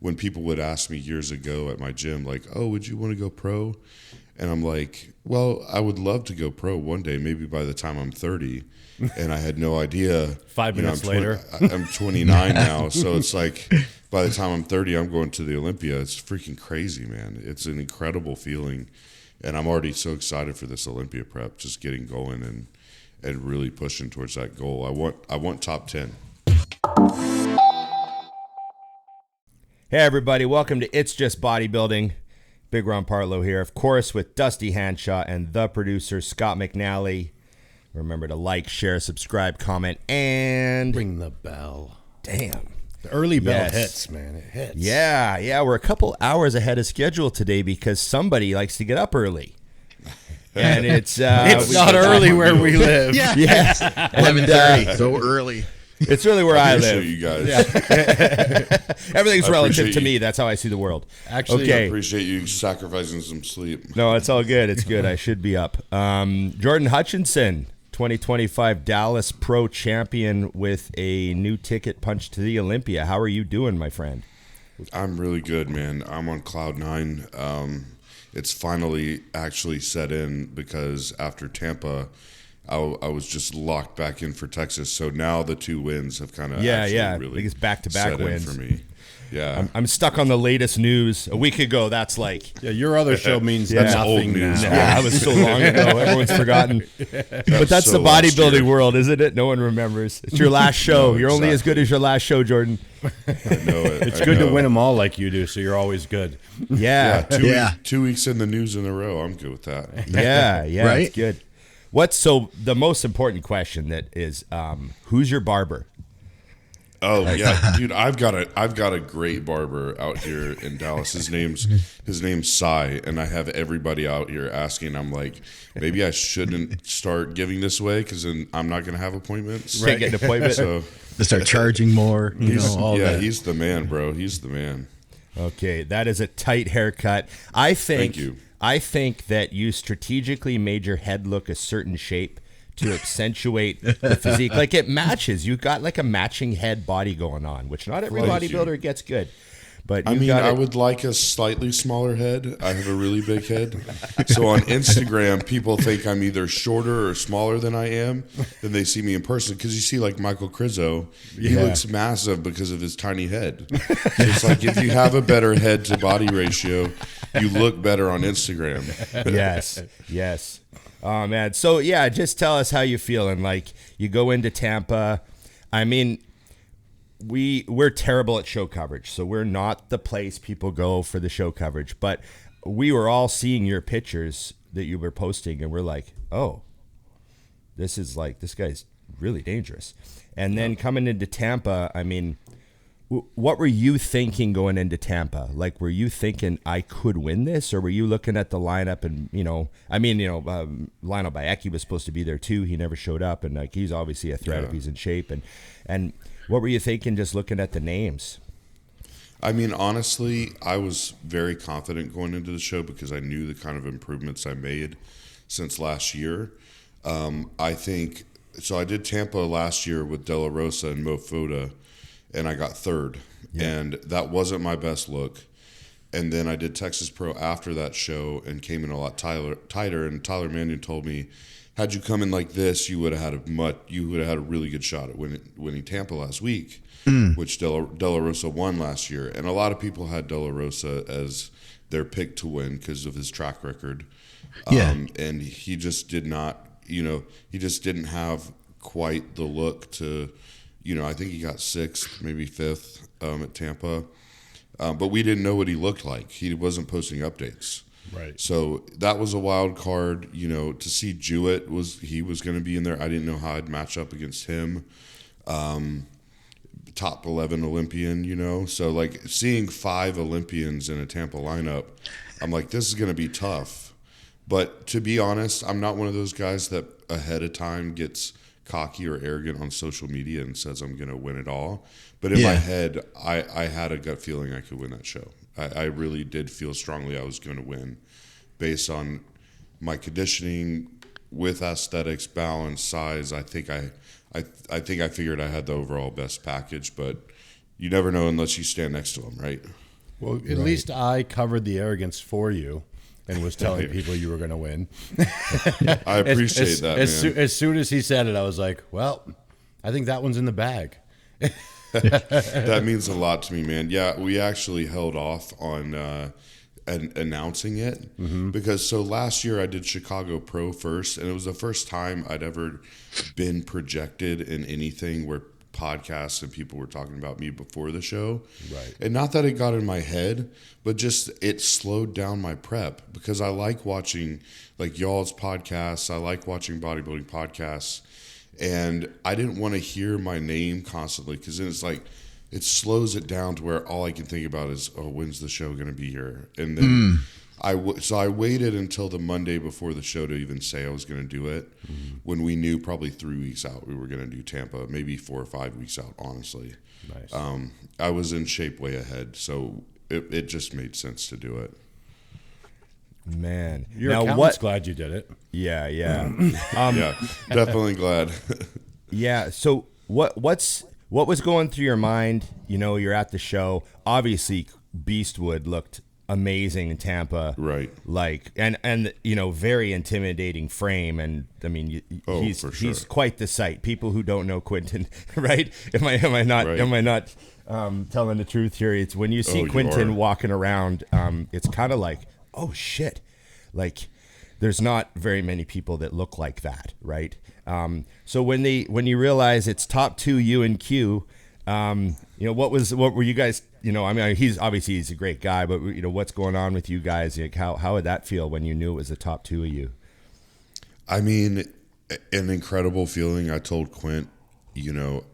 when people would ask me years ago at my gym, like, oh, would you want to go pro? And I'm like, well, I would love to go pro one day, maybe by the time I'm 30. And I had no idea. 5 minutes later. I'm 29 now. So it's like, by the time I'm 30, I'm going to the Olympia. It's freaking crazy, man. It's an incredible feeling. And I'm already so excited for this Olympia prep, just getting going and really pushing towards that goal. I want top 10. Hey everybody, welcome to It's Just Bodybuilding. Big Ron Partlow here, of course, with Dusty Hanshaw and the producer, Scott McNally. Remember to like, share, subscribe, comment, and... ring the bell. Damn. The early bell hits, man. It hits. Yeah. We're a couple hours ahead of schedule today because somebody likes to get up early. And it's... it's not early where we live. Yeah. 11:30, so early. It's really where I live. You guys. Yeah. Everything's relative to me. That's how I see the world. Actually, I appreciate you sacrificing some sleep. No, it's all good. It's good. I should be up. Jordan Hutchinson, 2025 Dallas Pro Champion with a new ticket punched to the Olympia. How are you doing, my friend? I'm really good, man. I'm on cloud nine. It's finally actually set in because after Tampa, I was just locked back in for Texas. So now the two wins have kind of really biggest back-to-back wins for me. Yeah, I'm stuck on the latest news. A week ago, that's like... Yeah, your other show means that's nothing old news. now. Yeah, that was so long ago. Everyone's forgotten. But that's so the bodybuilding world, isn't it? No one remembers. It's your last show. No, You're only as good as your last show, Jordan. I know it. It's good to win them all like you do, so you're always good. Yeah. 2 weeks in the news in a row. I'm good with that. Yeah, Right? It's good. So the most important question that is, who's your barber? Oh yeah, dude, I've got a great barber out here in Dallas. His name's Cy, and I have everybody out here asking. I'm like, maybe I shouldn't start giving this away because then I'm not gonna have appointments. Can't get an appointment. So To start charging more, he's the man, bro. He's the man. Okay, that is a tight haircut. Thank you. I think that you strategically made your head look a certain shape to accentuate the physique. Like it matches. You got like a matching head body going on, which not every bodybuilder gets good. But I would like a slightly smaller head. I have a really big head. So on Instagram, people think I'm either shorter or smaller than I am. Then they see me in person because you see like Michael Krizo, he looks massive because of his tiny head. So it's like if you have a better head to body ratio, you look better on Instagram. Yes. Oh man. So yeah, just tell us how you feeling. Like you go into Tampa. I mean, we're terrible at show coverage, so we're not the place people go for the show coverage. But we were all seeing your pictures that you were posting, and we're like, oh, this guy's really dangerous. And then coming into Tampa, I mean, what were you thinking going into Tampa? Like, were you thinking I could win this, or were you looking at the lineup and Lionel Baecki was supposed to be there too. He never showed up, and like he's obviously a threat if he's in shape. And what were you thinking just looking at the names? I mean, honestly, I was very confident going into the show because I knew the kind of improvements I made since last year. I think so. I did Tampa last year with De La Rosa and Mo Foda, and I got third, and that wasn't my best look. And then I did Texas Pro after that show and came in a lot tighter. And Tyler Mannion told me, had you come in like this, you would have had a really good shot at winning Tampa last week, which De La Rosa won last year. And a lot of people had De La Rosa as their pick to win because of his track record. And he just did not, he just didn't have quite the look to, I think he got sixth, maybe fifth at Tampa. But we didn't know what he looked like. He wasn't posting updates. Right. So that was a wild card, to see Jewett he was going to be in there. I didn't know how I'd match up against him. Top 11 Olympian, So like seeing 5 Olympians in a Tampa lineup, I'm like, this is going to be tough. But to be honest, I'm not one of those guys that ahead of time gets cocky or arrogant on social media and says I'm going to win it all. But in my head, I had a gut feeling I could win that show. I really did feel strongly I was going to win based on my conditioning with aesthetics, balance, size. I think I figured I had the overall best package, but you never know unless you stand next to him, right? Well, at least I covered the arrogance for you and was telling people you were going to win. I appreciate that, man. As soon as he said it, I was like, well, I think that one's in the bag. That means a lot to me, man. Yeah, we actually held off on announcing it because last year I did Chicago Pro first, and it was the first time I'd ever been projected in anything where podcasts and people were talking about me before the show. Right. And not that it got in my head, but just it slowed down my prep because I like watching like y'all's podcasts. I like watching bodybuilding podcasts. And I didn't want to hear my name constantly because then it's like it slows it down to where all I can think about is, oh, when's the show going to be here? And then so I waited until the Monday before the show to even say I was going to do it when we knew probably 3 weeks out we were going to do Tampa, maybe 4 or 5 weeks out, honestly. Nice. I was in shape way ahead, so it just made sense to do it. Man. Your now, accountant's glad you did it. Yeah, yeah. Yeah, definitely glad. Yeah, so what was going through your mind? You know, you're at the show. Obviously, Beastwood looked amazing in Tampa, Right? Like, and you know, very intimidating frame, and I mean, he's quite the sight. People who don't know Quentin, right? Am I not telling the truth here? It's when you see Quentin walking around, it's kind of like, oh shit, like there's not very many people that look like that, right? So when you realize it's top 2 U and Q, you know, what were you guys, you know, I mean, he's a great guy, but you know, what's going on with you guys? Like, how would that feel when you knew it was the top 2 of you? I mean, an incredible feeling. I told Quint, you know,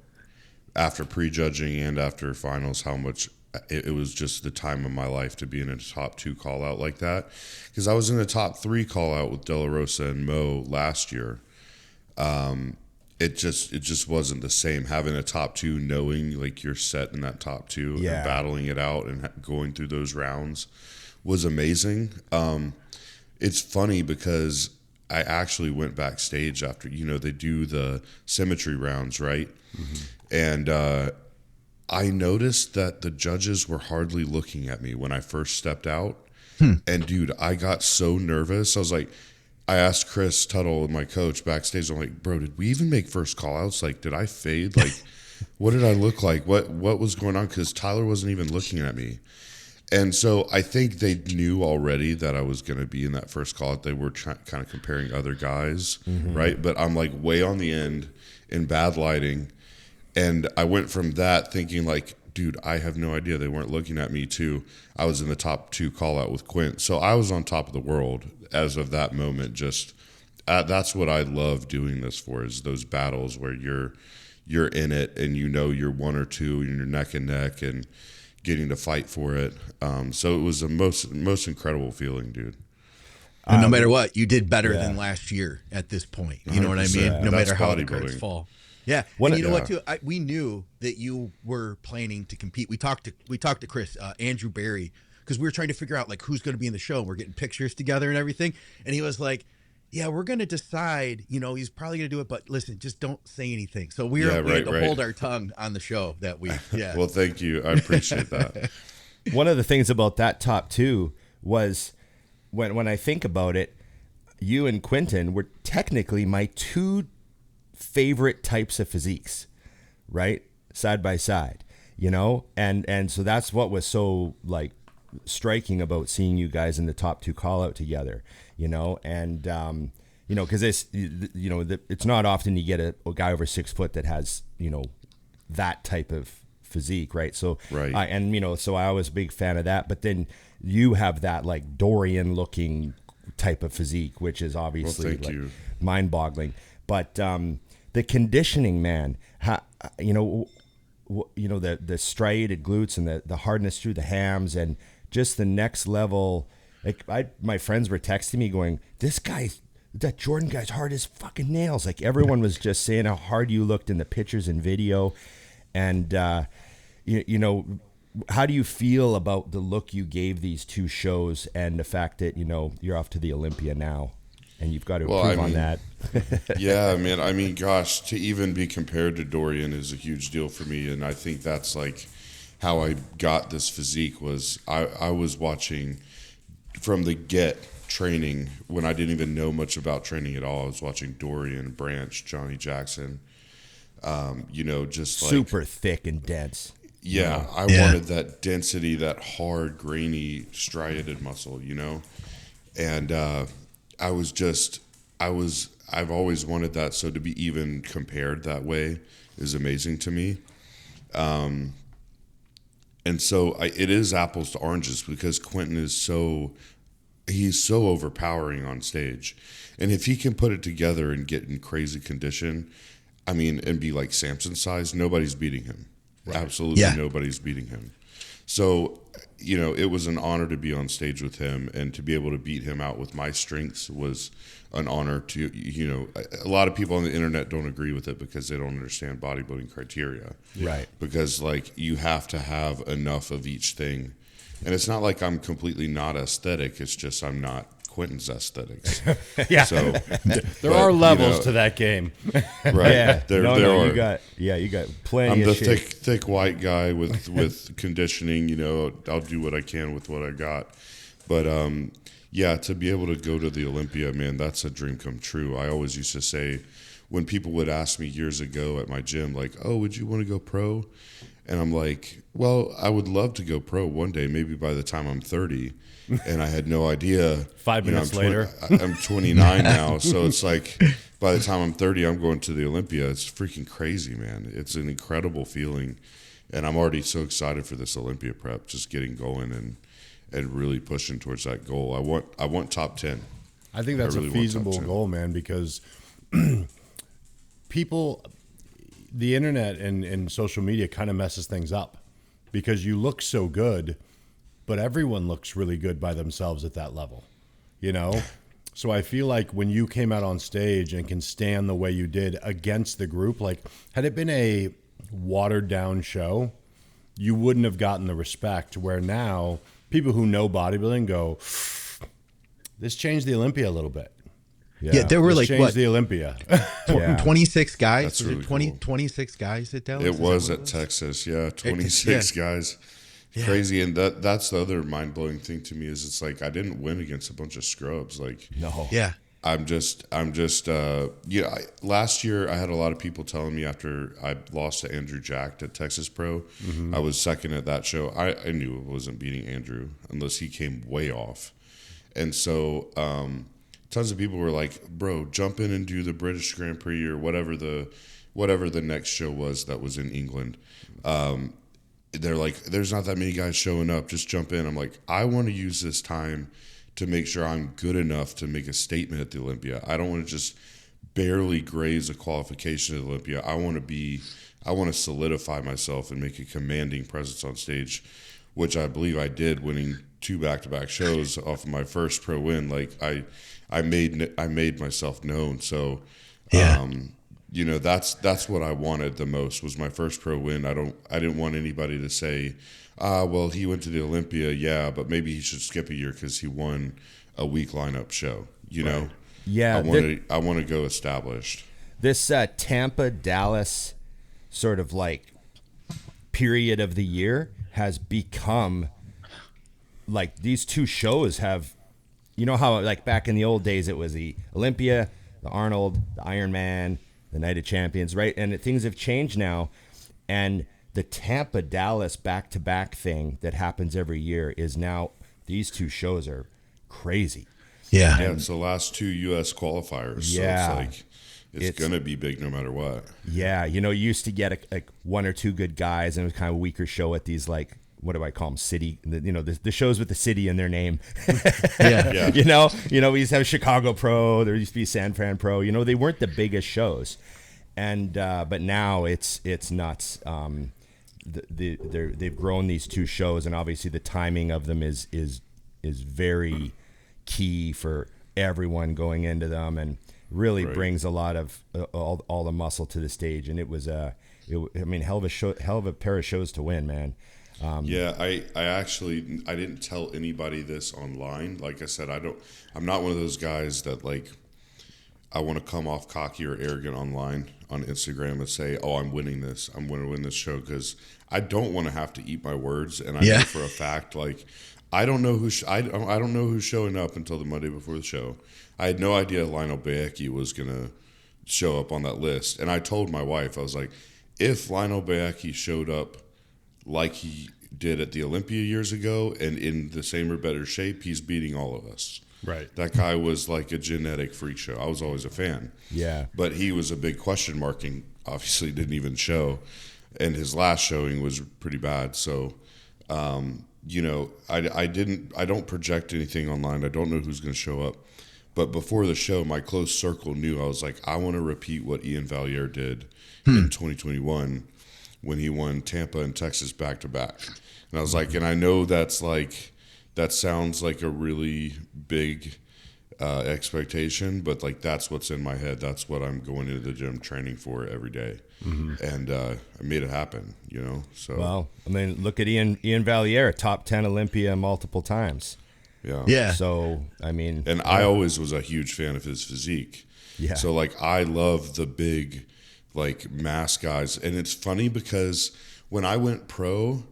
after prejudging and after finals, how much it was just the time of my life to be in a top 2 call out like that. Because I was in the top 3 call out with De La Rosa and Mo last year. It just wasn't the same having a top 2, knowing like you're set in that top 2 and battling it out and going through those rounds was amazing. It's funny because I actually went backstage after, you know, they do the symmetry rounds, right? And I noticed that the judges were hardly looking at me when I first stepped out. And dude, I got so nervous. I asked Chris Tuttle, my coach, backstage. I'm like, bro, did we even make first call outs? Like, did I fade? Like, what did I look like? What was going on? Because Tyler wasn't even looking at me. And so I think they knew already that I was going to be in that first call out. They were kind of comparing other guys, right? But I'm like way on the end in bad lighting. And I went from that thinking like, dude, I have no idea. They weren't looking at me to I was in the top 2 call out with Quint. So I was on top of the world as of that moment. Just that's what I love doing this for, is those battles where you're in it and you know you're 1 or 2 and you're neck and neck and getting to fight for it. So it was the most incredible feeling, dude. And no matter what, you did better than last year at this point. You know what I mean? No matter how the cards fall. Yeah, and you know what too? We knew that you were planning to compete. We talked to Chris, Andrew Barry, because we were trying to figure out like who's going to be in the show. We're getting pictures together and everything, and he was like, "Yeah, we're going to decide. You know, he's probably going to do it, but listen, just don't say anything." So we had to hold our tongue on the show that week. Yeah. Well, thank you. I appreciate that. One of the things about that top 2 was when I think about it, you and Quentin were technically my 2 favorite types of physiques, right? Side by side, you know? And so that's what was so like striking about seeing you guys in the top 2 call out together, you know? And, you know, cause it's, you know, it's not often you get a guy over 6 foot that has, you know, that type of physique. Right. So, and, you know, so I was a big fan of that, but then you have that like Dorian looking type of physique, which is obviously mind boggling, but, the conditioning, man, you know, the striated glutes and the hardness through the hams and just the next level. Like my friends were texting me going, that Jordan guy's hard as fucking nails. Like everyone was just saying how hard you looked in the pictures and video. And, you know, how do you feel about the look you gave these 2 shows and the fact that, you know, you're off to the Olympia now? And you've got to improve on that. Yeah, man. I mean, gosh, to even be compared to Dorian is a huge deal for me. And I think that's like how I got this physique was I was watching from the get training when I didn't even know much about training at all. I was watching Dorian, Branch, Johnny Jackson, just like super thick and dense. Yeah, I wanted that density, that hard, grainy, striated muscle, and I've always wanted that. So to be even compared that way is amazing to me. And so it is apples to oranges because Quentin he's so overpowering on stage. And if he can put it together and get in crazy condition, and be like Samson size, nobody's beating him. Right. Absolutely nobody's beating him. So, it was an honor to be on stage with him, and to be able to beat him out with my strengths was an honor to, a lot of people on the internet don't agree with it because they don't understand bodybuilding criteria. Right. Because you have to have enough of each thing. And it's not like I'm completely not aesthetic. It's just I'm not Quentin's aesthetics. Yeah. So there are levels to that game. Right. Yeah. There are. You got plenty I'm of the thick white guy with conditioning, I'll do what I can with what I got. But to be able to go to the Olympia, man, that's a dream come true. I always used to say when people would ask me years ago at my gym, like, oh, would you want to go pro? And I'm like, well, I would love to go pro one day, maybe by the time I'm 30. And I had no idea. 5 minutes later. I'm 29 now. So it's like by the time I'm 30, I'm going to the Olympia. It's freaking crazy, man. It's an incredible feeling. And I'm already so excited for this Olympia prep, just getting going and really pushing towards that goal. I want top 10. I think that's a feasible goal, man, because people, the internet and social media kind of messes things up because you look so good, but everyone looks really good by themselves at that level, So I feel like when you came out on stage and can stand the way you did against the group, like had it been a watered down show, you wouldn't have gotten the respect where now people who know bodybuilding go, this changed the Olympia a little bit. Yeah, there were changed the Olympia. 26 guys. That's was really it 20, cool. 26 guys at Dallas? It was at Texas, 26 guys. Yeah. Crazy, and that's the other mind-blowing thing to me is it's like I didn't win against a bunch of scrubs. No. Yeah. I'm just last year I had a lot of people telling me after I lost to Andrew Jack at Texas Pro, I was second at that show. I knew it wasn't beating Andrew unless he came way off. And so tons of people were like, bro, jump in and do the British Grand Prix or whatever the next show was that was in England. They're like, there's not that many guys showing up. Just jump in. I'm like, I want to use this time to make sure I'm good enough to make a statement at the Olympia. I don't want to just barely graze a qualification at the Olympia. I want to solidify myself and make a commanding presence on stage, which I believe I did, winning 2 back-to-back shows off of my first pro win. Like I made myself known. So, that's what I wanted the most was my first pro win. I didn't want anybody to say, well, he went to the Olympia, but maybe he should skip a year because he won a week lineup show. Know, yeah. I want to go established. This Tampa Dallas sort of like period of the year has become like these 2 shows have, how like back in the old days it was the Olympia, the Arnold, the Ironman, the Night of Champions, right? And things have changed now, and the Tampa Dallas back-to-back thing that happens every year is now these 2 shows are crazy. Yeah. And it's the last 2 U.S. qualifiers. Yeah. So it's going to be big no matter what. Yeah. You used to get like 1 or 2 good guys, and it was kind of a weaker show at these, like, what do I call them? City, the shows with the city in their name. Yeah. We used to have Chicago Pro. There used to be San Fran Pro. They weren't the biggest shows, and but now it's nuts. They've grown these 2 shows, and obviously the timing of them is very key for everyone going into them, and really brings a lot of all the muscle to the stage. And it was hell of a pair of shows to win, man. I didn't tell anybody this online. Like I said, I'm not one of those guys that like I want to come off cocky or arrogant online. on Instagram and say, "Oh, I'm winning this. I'm going to win this show," because I don't want to have to eat my words. And I know for a fact, like, I don't know I don't know who's showing up until the Monday before the show. I had no idea Lionel Bayeki was going to show up on that list. And I told my wife, I was like, if Lionel Bayeki showed up like he did at the Olympia years ago and in the same or better shape, he's beating all of us. Right. That guy was like a genetic freak show. I was always a fan. Yeah. But he was a big question mark and obviously didn't even show. And his last showing was pretty bad. So, you know, I don't project anything online. I don't know who's going to show up. But before the show, my close circle knew. I was like, I want to repeat what Ian Valliere did in 2021 when he won Tampa and Texas back-to-back. And I was like, and I know that's like, that sounds like a really big expectation, but like that's what's in my head. That's what I'm going into the gym training for every day. And I made it happen, you know. So well, I mean, look at Ian Valliere, top 10 Olympia multiple times. Yeah. So I mean, and I always was a huge fan of his physique. Yeah. So like I love the big like mass guys, and it's funny because when I went pro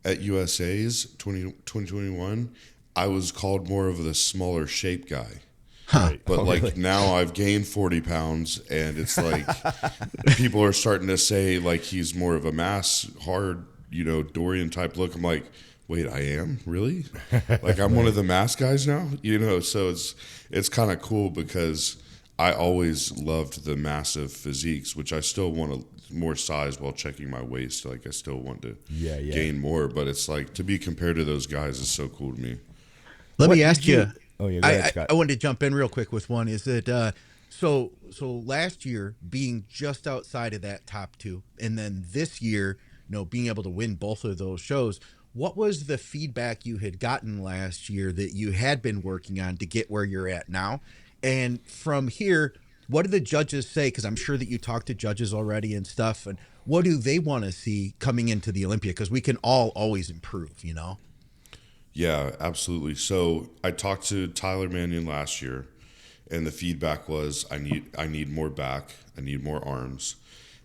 at USA's 2021, I was called more of the smaller shape guy. Huh. But like now I've gained 40 pounds and it's like people are starting to say like he's more of a mass, hard, you know, Dorian type look. I'm like, wait, I am? Really? Like I'm one of the mass guys now? You know, so it's kind of cool because I always loved the massive physiques, which I still want more size while checking my waist. Like I still want to gain more, but it's like to be compared to those guys is so cool to me. Let me ask you. Oh yeah, go ahead, Scott. I wanted to jump in real quick with one. Is that so last year being just outside of that top two, and then this year, you know, being able to win both of those shows. What was the feedback you had gotten last year that you had been working on to get where you're at now? And from here, what do the judges say? Because I'm sure that you talked to judges already and stuff. And what do they want to see coming into the Olympia? Because we can all always improve, you know? Yeah, absolutely. So I talked to Tyler Mannion last year, and the feedback was I need more back, I need more arms.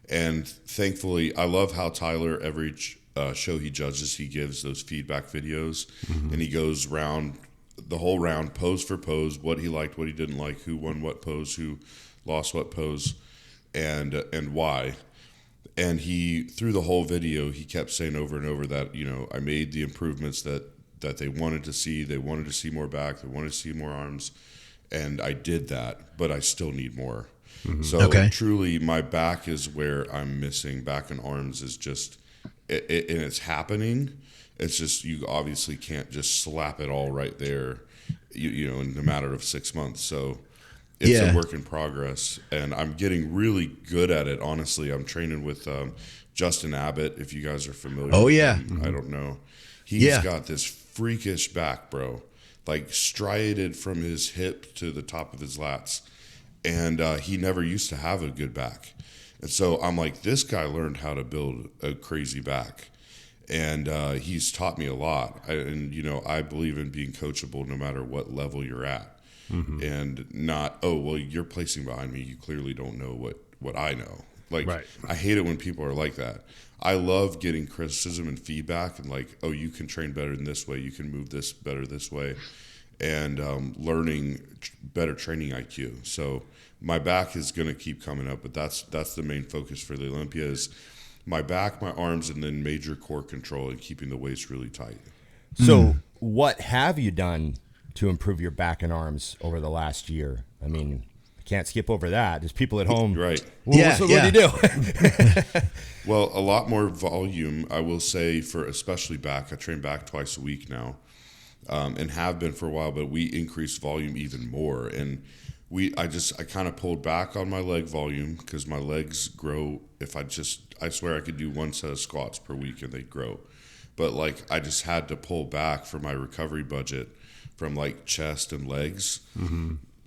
And thankfully, I love how Tyler, every show he judges, he gives those feedback videos, and he goes round the whole round, pose for pose, what he liked, what he didn't like, who won what pose, who lost what pose, and why. And he, through the whole video, he kept saying over and over that, you know, I made the improvements that they wanted to see. They wanted to see more back. They wanted to see more arms. And I did that, but I still need more. So truly, my back is where I'm missing. Back and arms is just, and it's happening. It's just you obviously can't just slap it all right there, you know, in a matter of 6 months. So it's a work in progress, and I'm getting really good at it. Honestly, I'm training with Justin Abbott. If you guys are familiar, with him, I don't know. He's got this freakish back, bro, like striated from his hip to the top of his lats, and he never used to have a good back. And so I'm like, this guy learned how to build a crazy back. And he's taught me a lot. And, you know, I believe in being coachable no matter what level you're at. And not, oh, well, you're placing behind me. You clearly don't know what I know. Like, I hate it when people are like that. I love getting criticism and feedback and like, oh, you can train better in this way. You can move this better this way. And learning better training IQ. So my back is going to keep coming up, but that's the main focus for the Olympia is my back, my arms, and then major core control and keeping the waist really tight. So what have you done to improve your back and arms over the last year? I mean, I can't skip over that. There's people at home. Right. Well, what do you do? Well, a lot more volume, I will say, for especially back. I train back twice a week now and have been for a while, but we increased volume even more. And I kind of pulled back on my leg volume because my legs grow. I swear I could do one set of squats per week and they'd grow. But like, I just had to pull back for my recovery budget from like chest and legs.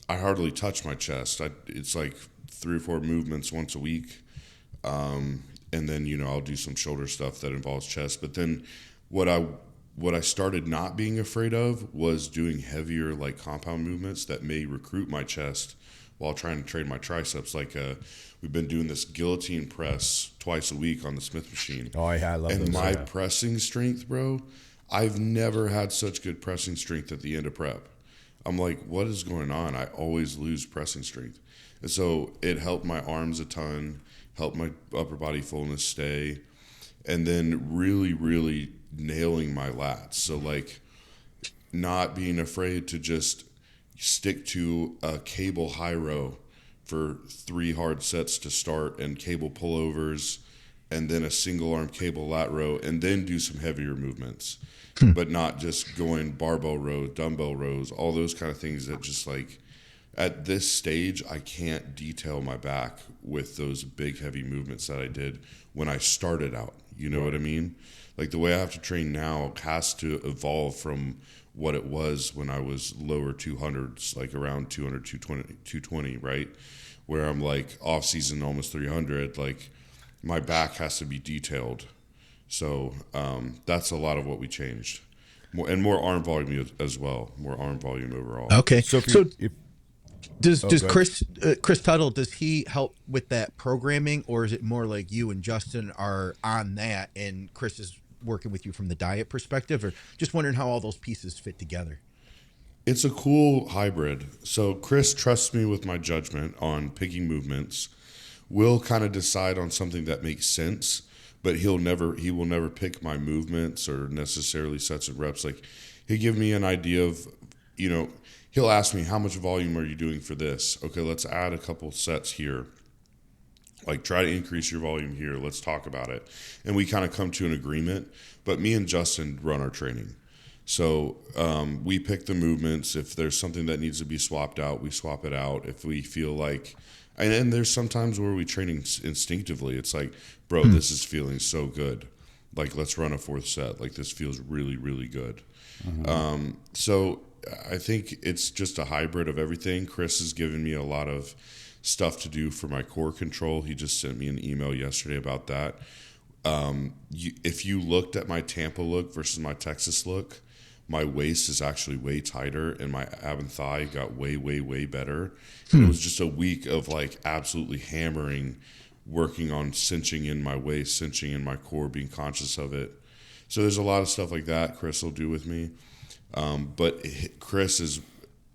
I hardly touch my chest. It's like 3 or 4 movements once a week. And then, you know, I'll do some shoulder stuff that involves chest. But then what I started not being afraid of was doing heavier like compound movements that may recruit my chest while trying to train my triceps. Like we've been doing this guillotine press twice a week on the Smith machine. Oh, yeah, I love And those, my pressing strength, bro, I've never had such good pressing strength at the end of prep. I'm like, what is going on? I always lose pressing strength. And so it helped my arms a ton, helped my upper body fullness stay, and then really, really nailing my lats. So like not being afraid to just stick to a cable high row for 3 hard sets to start and cable pullovers and then a single arm cable lat row and then do some heavier movements, but not just going barbell rows, dumbbell rows, all those kind of things that just like at this stage, I can't detail my back with those big heavy movements that I did when I started out. You know what I mean? Like the way I have to train now has to evolve from what it was when I was lower 200s, like around 200, 220, right? Where I'm like off season, almost 300, like my back has to be detailed. So that's a lot of what we changed. More arm volume as well, more arm volume overall. Okay. So does Chris Tuttle, does he help with that programming, or is it more like you and Justin are on that and Chris is working with you from the diet perspective, or just wondering how all those pieces fit together? It's a cool hybrid. So Chris trusts me with my judgment on picking movements. We'll kind of decide on something that makes sense, but he will never pick my movements or necessarily sets of reps. Like he'll give me an idea of, he'll ask me, how much volume are you doing for this? Okay, let's add a couple sets here. Like try to increase your volume here. Let's talk about it. And we kind of come to an agreement, but me and Justin run our training. So we pick the movements. If there's something that needs to be swapped out, we swap it out. If we feel like, and then there's sometimes where we train instinctively. It's like, bro, this is feeling so good. Like, let's run a 4th set. Like, this feels really, really good. Mm-hmm. So I think it's just a hybrid of everything. Chris has given me a lot of stuff to do for my core control. He just sent me an email yesterday about that. If you looked at my Tampa look versus my Texas look, my waist is actually way tighter and my ab and thigh got way, way, way better. It was just a week of like absolutely hammering, working on cinching in my waist, cinching in my core, being conscious of it. So there's a lot of stuff like that Chris will do with me. But Chris is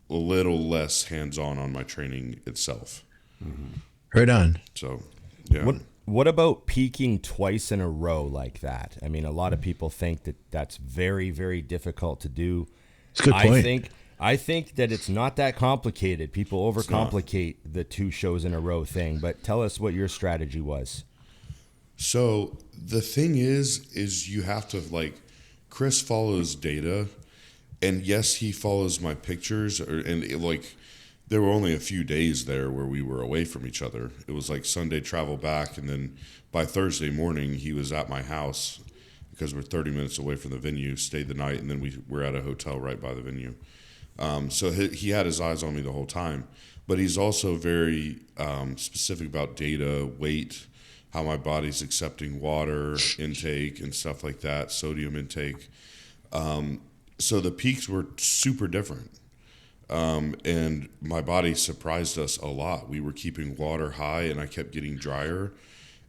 a little less hands-on on my training itself. Mm-hmm. Right on. So, yeah. What about peaking twice in a row like that? I mean, a lot of people think that that's very, very difficult to do. It's a good point. I think that it's not that complicated. People overcomplicate the 2 shows in a row thing. But tell us what your strategy was. So the thing is you have to, like, Chris follows data, and yes, he follows my pictures, there were only a few days there where we were away from each other. It was like Sunday travel back, and then by Thursday morning, he was at my house because we're 30 minutes away from the venue, stayed the night, and then we were at a hotel right by the venue. So he had his eyes on me the whole time. But he's also very specific about data, weight, how my body's accepting water intake and stuff like that, sodium intake. So the peaks were super different. And my body surprised us a lot. We were keeping water high and I kept getting drier,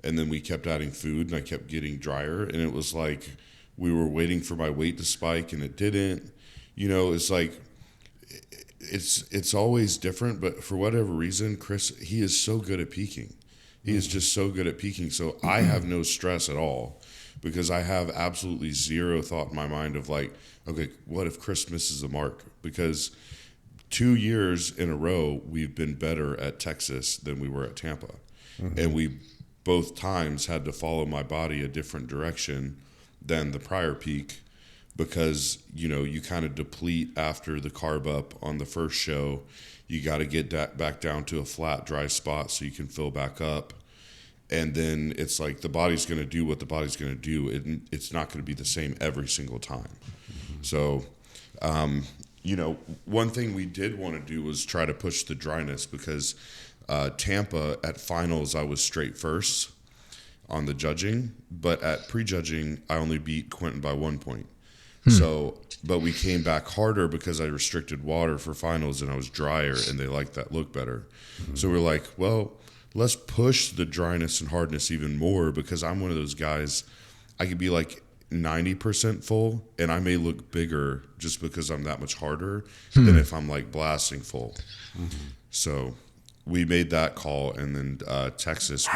and then we kept adding food and I kept getting drier, and it was like we were waiting for my weight to spike and it didn't. It's like it's always different, but for whatever reason, Chris, he is so good at peaking. He is just so good at peaking. So I have no stress at all because I have absolutely zero thought in my mind of like, okay, what if Chris misses the mark? Because 2 years in a row, we've been better at Texas than we were at Tampa. Mm-hmm. And we both times had to follow my body a different direction than the prior peak because, you kind of deplete after the carb up on the first show. You got to get back down to a flat, dry spot so you can fill back up. And then it's like the body's going to do what the body's going to do. It's not going to be the same every single time. Mm-hmm. So, one thing we did want to do was try to push the dryness because Tampa at finals, I was straight first on the judging, but at prejudging, I only beat Quentin by 1 point. So, but we came back harder because I restricted water for finals and I was drier and they liked that look better. So we're like, well, let's push the dryness and hardness even more because I'm one of those guys, I could be like 90% full and I may look bigger just because I'm that much harder than if I'm like blasting full. So we made that call, and then Texas,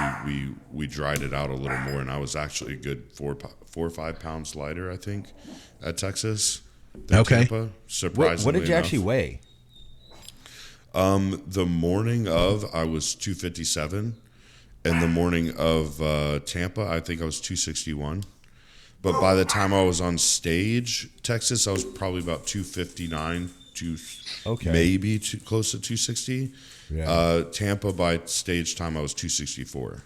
we dried it out a little more, and I was actually a good 4 or 5 pounds lighter, I think, at Texas than Tampa. Surprisingly, what did you actually weigh? The morning of, I was 257, and the morning of Tampa, I think I was 261. But by the time I was on stage, Texas, I was probably about 259, maybe close to 260. Yeah. Tampa, by stage time, I was 264.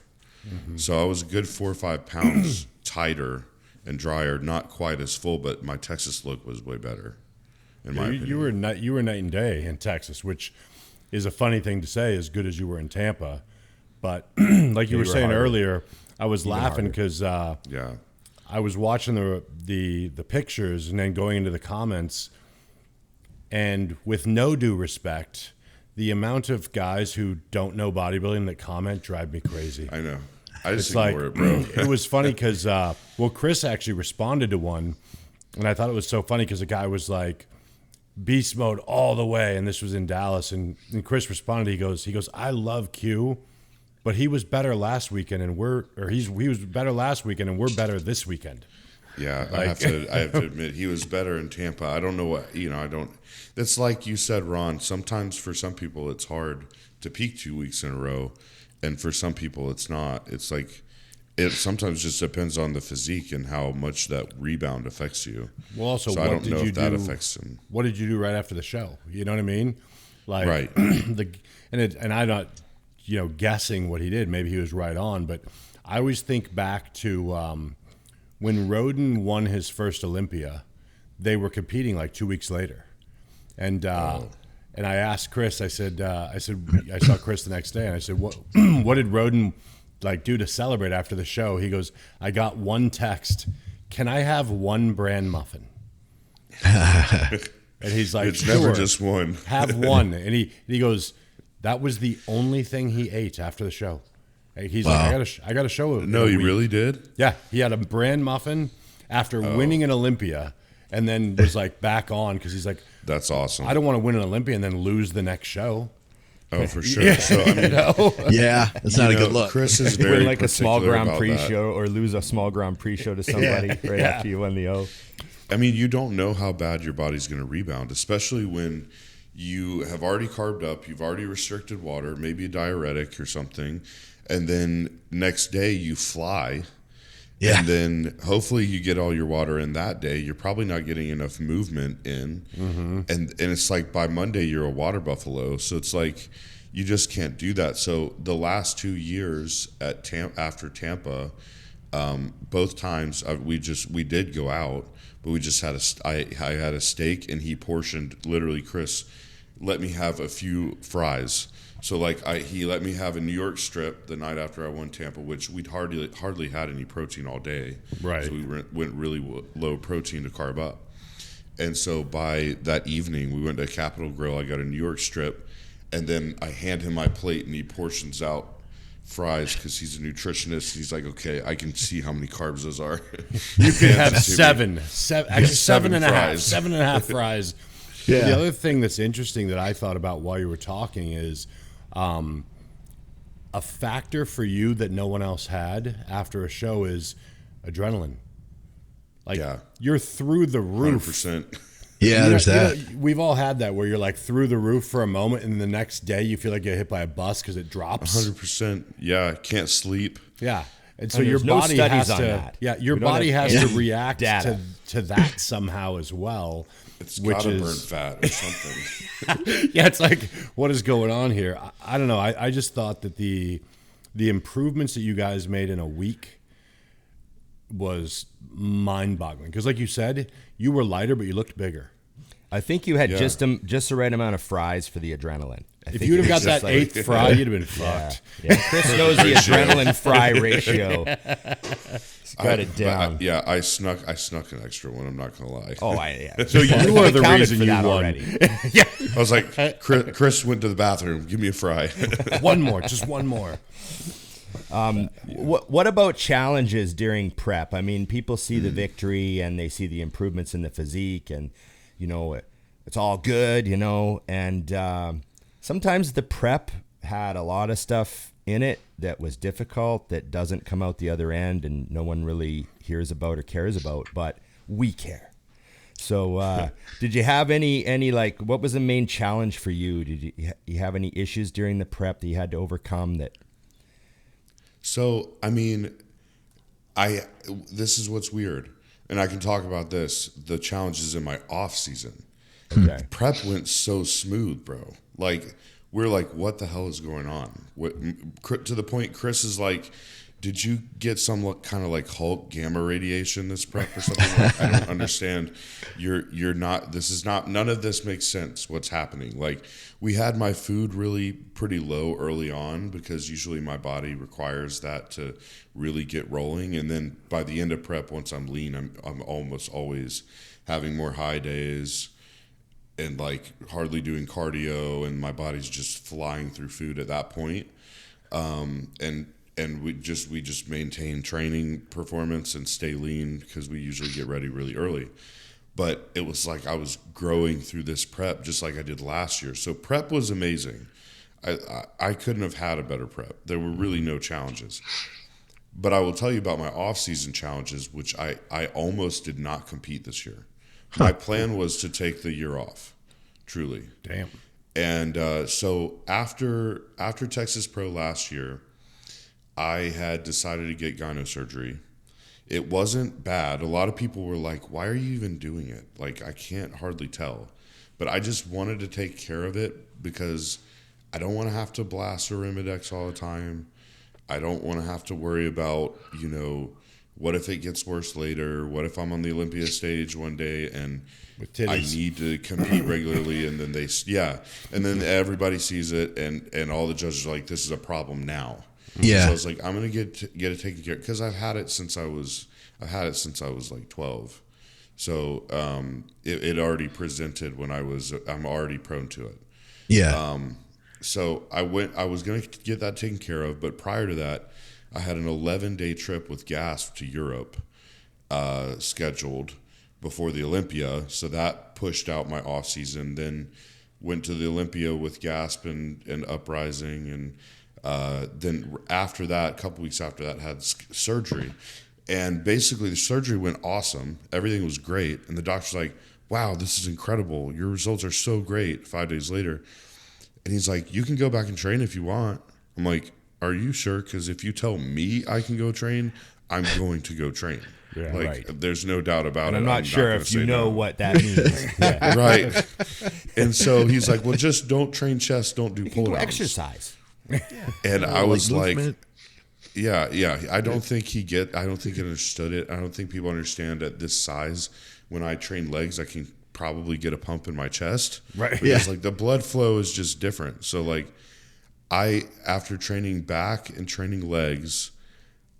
So I was a good 4 or 5 pounds tighter and drier, not quite as full, but my Texas look was way better, in my opinion. You were night and day in Texas, which is a funny thing to say, as good as you were in Tampa. But like you were saying earlier, I was laughing because I was watching the pictures and then going into the comments, and with no due respect, the amount of guys who don't know bodybuilding that comment drive me crazy. I know. I just ignore it, bro. It was funny because, Chris actually responded to one, and I thought it was so funny because the guy was like, beast mode all the way, and this was in Dallas, and Chris responded, he goes, I love Q, but he was better last weekend, and he was better last weekend, and we're better this weekend. Yeah, I have to admit, he was better in Tampa. I don't know what, it's like you said, Ron, sometimes for some people it's hard to peak 2 weeks in a row, and for some people it's not. It's like, it sometimes just depends on the physique and how much that rebound affects you. Well, also, so I don't know if that affects him. What did you do right after the show? You know what I mean? Like, right. And I'm not, guessing what he did. Maybe he was right on, but I always think back to when Roden won his first Olympia, they were competing like 2 weeks later. And I asked Chris, I said, I saw Chris the next day, and I said, what did Roden do to celebrate after the show? He goes, I got one text, can I have one bran muffin? And he's like, it's sure, never just one. Have one. And he goes, that was the only thing he ate after the show. He's like, I got a show. No, you really did? Yeah, he had a bran muffin after winning an Olympia, and then was like back on because he's like, that's awesome. I don't want to win an Olympia and then lose the next show. Oh, for sure. Yeah. So, I mean, yeah, that's not a good look. Chris is very win a small Grand Prix that. show, or lose a small Grand Prix show to somebody after you win the O. I mean, you don't know how bad your body's going to rebound, especially when you have already carved up, you've already restricted water, maybe a diuretic or something, and then next day you fly. Yeah. And then hopefully you get all your water in that day. You're probably not getting enough movement in. And it's like by Monday you're a water buffalo. So it's like you just can't do that. So the last 2 years at after Tampa, both times we did go out, but we just had I had a steak, and he portioned, literally, Chris let me have a few fries. So he let me have a New York strip the night after I won Tampa, which we'd hardly had any protein all day. Right. So we went really low protein to carb up. And so by that evening, we went to Capitol Grill. I got a New York strip, and then I hand him my plate, and he portions out fries because he's a nutritionist. He's like, okay, I can see how many carbs those are. You can have seven and a half fries. Yeah. The other thing that's interesting that I thought about while you were talking is a factor for you that no one else had after a show is adrenaline. You're through the roof. 100%. Yeah, there's that. We've all had that where you're like through the roof for a moment, and the next day you feel like you get hit by a bus because it drops. 100%. Yeah, can't sleep. Yeah. And so your body has to. Yeah, your body has to react to that somehow as well. It's got to burn fat or something. Yeah, it's like, what is going on here? I don't know. I just thought that the improvements that you guys made in a week was mind-boggling. Because like you said, you were lighter, but you looked bigger. I think you had just the right amount of fries for the adrenaline. If you would have got that eighth fry, you'd have been fucked. Yeah. Chris knows the adrenaline fry ratio. He's got it down. I snuck an extra one. I'm not gonna lie. Oh, So you are the reason you won. Already. Yeah. I was like, Chris went to the bathroom. Give me a fry. One more, just one more. What about challenges during prep? I mean, people see the victory and they see the improvements in the physique, and it's all good, and sometimes the prep had a lot of stuff in it that was difficult that doesn't come out the other end and no one really hears about or cares about, but we care. So did you have any like, what was the main challenge for you? Did you have any issues during the prep that you had to overcome that? So, I mean, this is what's weird, and I can talk about this, the challenges in my off season. Okay. Prep went so smooth, bro. Like, we're like, what the hell is going on? To the point, Chris is like, did you get some kind of like Hulk gamma radiation this prep or something? Like, I don't understand. You're not, this is not, none of this makes sense, what's happening. Like, we had my food really pretty low early on because usually my body requires that to really get rolling. And then by the end of prep, once I'm lean, I'm almost always having more high days and like hardly doing cardio, and my body's just flying through food at that point. And we just maintain training performance and stay lean because we usually get ready really early. But it was like I was growing through this prep just like I did last year. So prep was amazing. I couldn't have had a better prep. There were really no challenges. But I will tell you about my off-season challenges, which I almost did not compete this year. My plan was to take the year off, truly. Damn. And so after Texas Pro last year, I had decided to get gyno surgery. It wasn't bad. A lot of people were like, why are you even doing it? Like, I can't hardly tell. But I just wanted to take care of it because I don't want to have to blast Arimidex all the time. I don't want to have to worry about, what if it gets worse later? What if I'm on the Olympia stage one day and I need to compete regularly, and then and then everybody sees it and all the judges are like, this is a problem now. Yeah. So I was like, I'm gonna get it taken care of because I've had it since I was like 12. So it already presented when I'm already prone to it. Yeah. So I was gonna get that taken care of, but prior to that, I had an 11-day trip with GASP to Europe scheduled before the Olympia. So that pushed out my off season. Then went to the Olympia with GASP and Uprising, and then after that, a couple weeks after that, had surgery. And basically the surgery went awesome. Everything was great. And the doctor's like, wow, this is incredible. Your results are so great 5 days later. And he's like, you can go back and train if you want. I'm like, are you sure? Because if you tell me I can go train, I'm going to go train. Yeah, like, right. There's no doubt about it. I'm not sure if you know what that means. Yeah. Right. And so he's like, well, just don't train chest, don't do pull downs. Exercise. And I was like, yeah. I don't think he understood it. I don't think people understand at this size, when I train legs, I can probably get a pump in my chest. Right. Because like the blood flow is just different. So like after training back and training legs,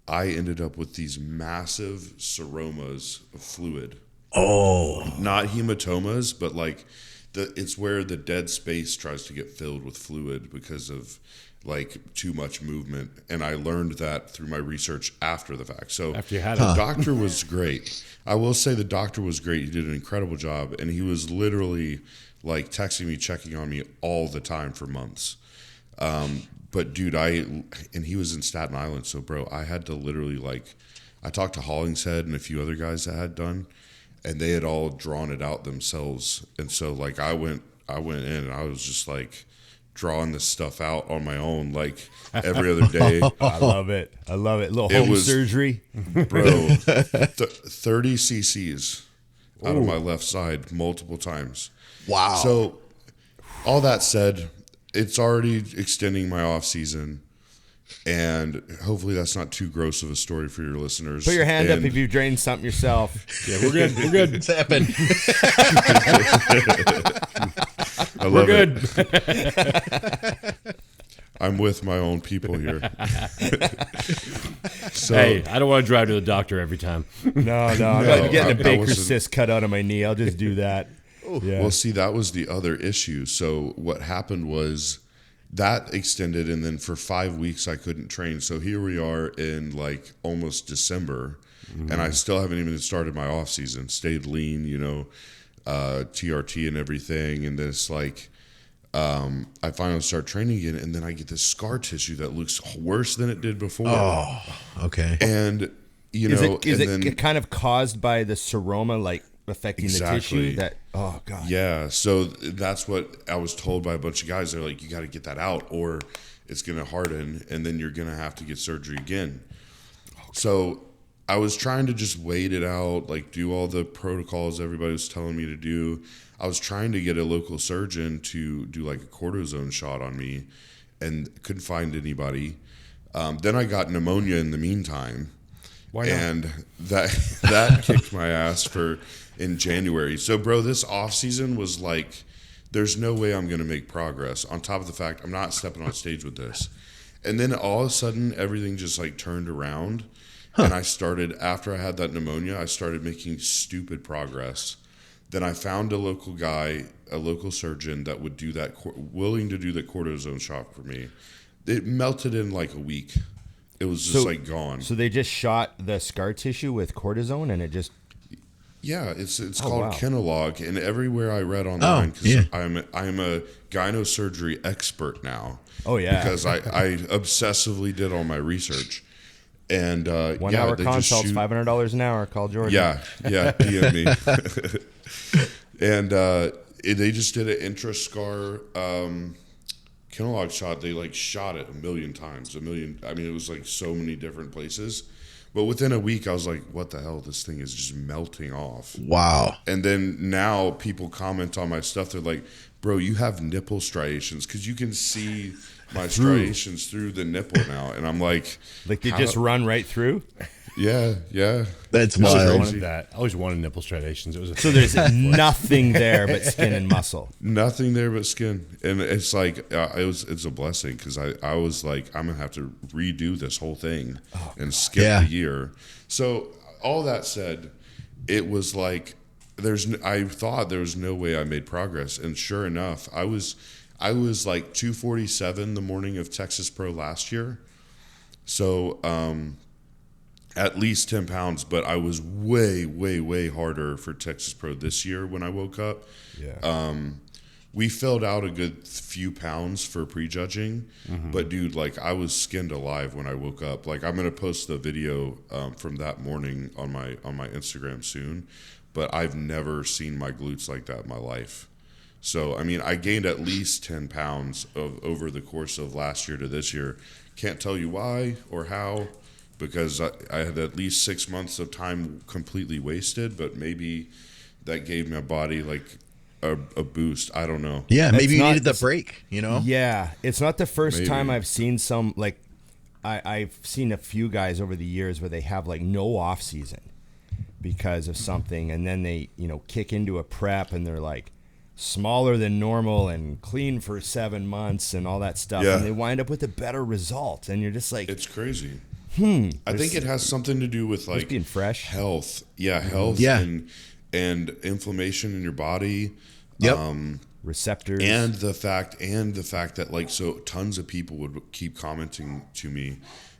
I ended up with these massive seromas of fluid. Oh. Not hematomas, but like it's where the dead space tries to get filled with fluid because of like too much movement. And I learned that through my research after the fact. So after you had the doctor was great. I will say the doctor was great. He did an incredible job. And he was literally like texting me, checking on me all the time for months. But dude, and he was in Staten Island. So bro, I had to literally I talked to Hollingshead and a few other guys that had done, and they had all drawn it out themselves. And so like I went in and I was just like drawing this stuff out on my own, like every other day. I love it. A little home surgery. Bro, 30 cc's out of my left side multiple times. Wow. So all that said, it's already extending my off season, and hopefully that's not too gross of a story for your listeners. Put your hand up if you've drained something yourself. Yeah, we're good. It's happened. I We're good. I'm with my own people here. So, hey, I don't want to drive to the doctor every time. No, I'm not getting a Baker's cyst cut out of my knee. I'll just do that. Yeah. Well, see, that was the other issue. So what happened was that extended, and then for 5 weeks I couldn't train. So here we are in like almost December, and I still haven't even started my off season. Stayed lean, TRT and everything, and then it's like I finally start training again, and then I get this scar tissue that looks worse than it did before. Oh, okay. And is it kind of caused by the seroma, like affecting the tissue? Oh god. Yeah. So that's what I was told by a bunch of guys. They're like, you got to get that out, or it's going to harden, and then you're going to have to get surgery again. So I was trying to just wait it out, like do all the protocols everybody was telling me to do. I was trying to get a local surgeon to do like a cortisone shot on me, and couldn't find anybody. Then I got pneumonia in the meantime. Why not? And that kicked my ass in January. So, bro, this off season was like, there's no way I'm going to make progress. On top of the fact, I'm not stepping on stage with this. And then all of a sudden, everything just like turned around. And I started, after I had that pneumonia, I started making stupid progress. Then I found a local guy, a local surgeon that would do that, willing to do the cortisone shot for me. It melted in like a week. It was just like gone. So they just shot the scar tissue with cortisone, and it just... Yeah, it's called Kinolog, and everywhere I read online, because I'm a gyno surgery expert now. Oh yeah, because I obsessively did all my research. And 1 hour consults, $500 an hour. Call Jordan. Yeah, DM me. And they just did an intrascar Kinolog shot. They like shot it a million times. I mean, it was like so many different places. But within a week, I was like, what the hell? This thing is just melting off. Wow. And then now people comment on my stuff. They're like, bro, you have nipple striations, because you can see my striations through the nipple now. And I'm like... Like they just run right through? Yeah. That's wild. I always wanted nipple striations. So there's nothing there but skin and muscle. Nothing there but skin. And it's like, it's a blessing, because I was like, I'm going to have to redo this whole thing and skip the year. So all that said, it was like, I thought there was no way I made progress. And sure enough, I was like 247 the morning of Texas Pro last year. So, at least 10 pounds, but I was way, way, way harder for Texas Pro this year when I woke up. Yeah. We filled out a good few pounds for prejudging, but dude, like I was skinned alive when I woke up. Like I'm gonna post the video from that morning on my Instagram soon, but I've never seen my glutes like that in my life. So I mean, I gained at least 10 pounds over the course of last year to this year. Can't tell you why or how, because I had at least 6 months of time completely wasted, but maybe that gave my body like a boost. I don't know. Yeah, maybe you needed the break, Yeah, it's not the first time I've seen some, like, I've seen a few guys over the years where they have like no off season because of something, and then they, kick into a prep and they're like smaller than normal and clean for 7 months and all that stuff, and they wind up with a better result, and you're just like, it's crazy. I think it has something to do with like being fresh, health. Yeah, health, and inflammation in your body. Yep. Receptors, and the fact that like, so tons of people would keep commenting to me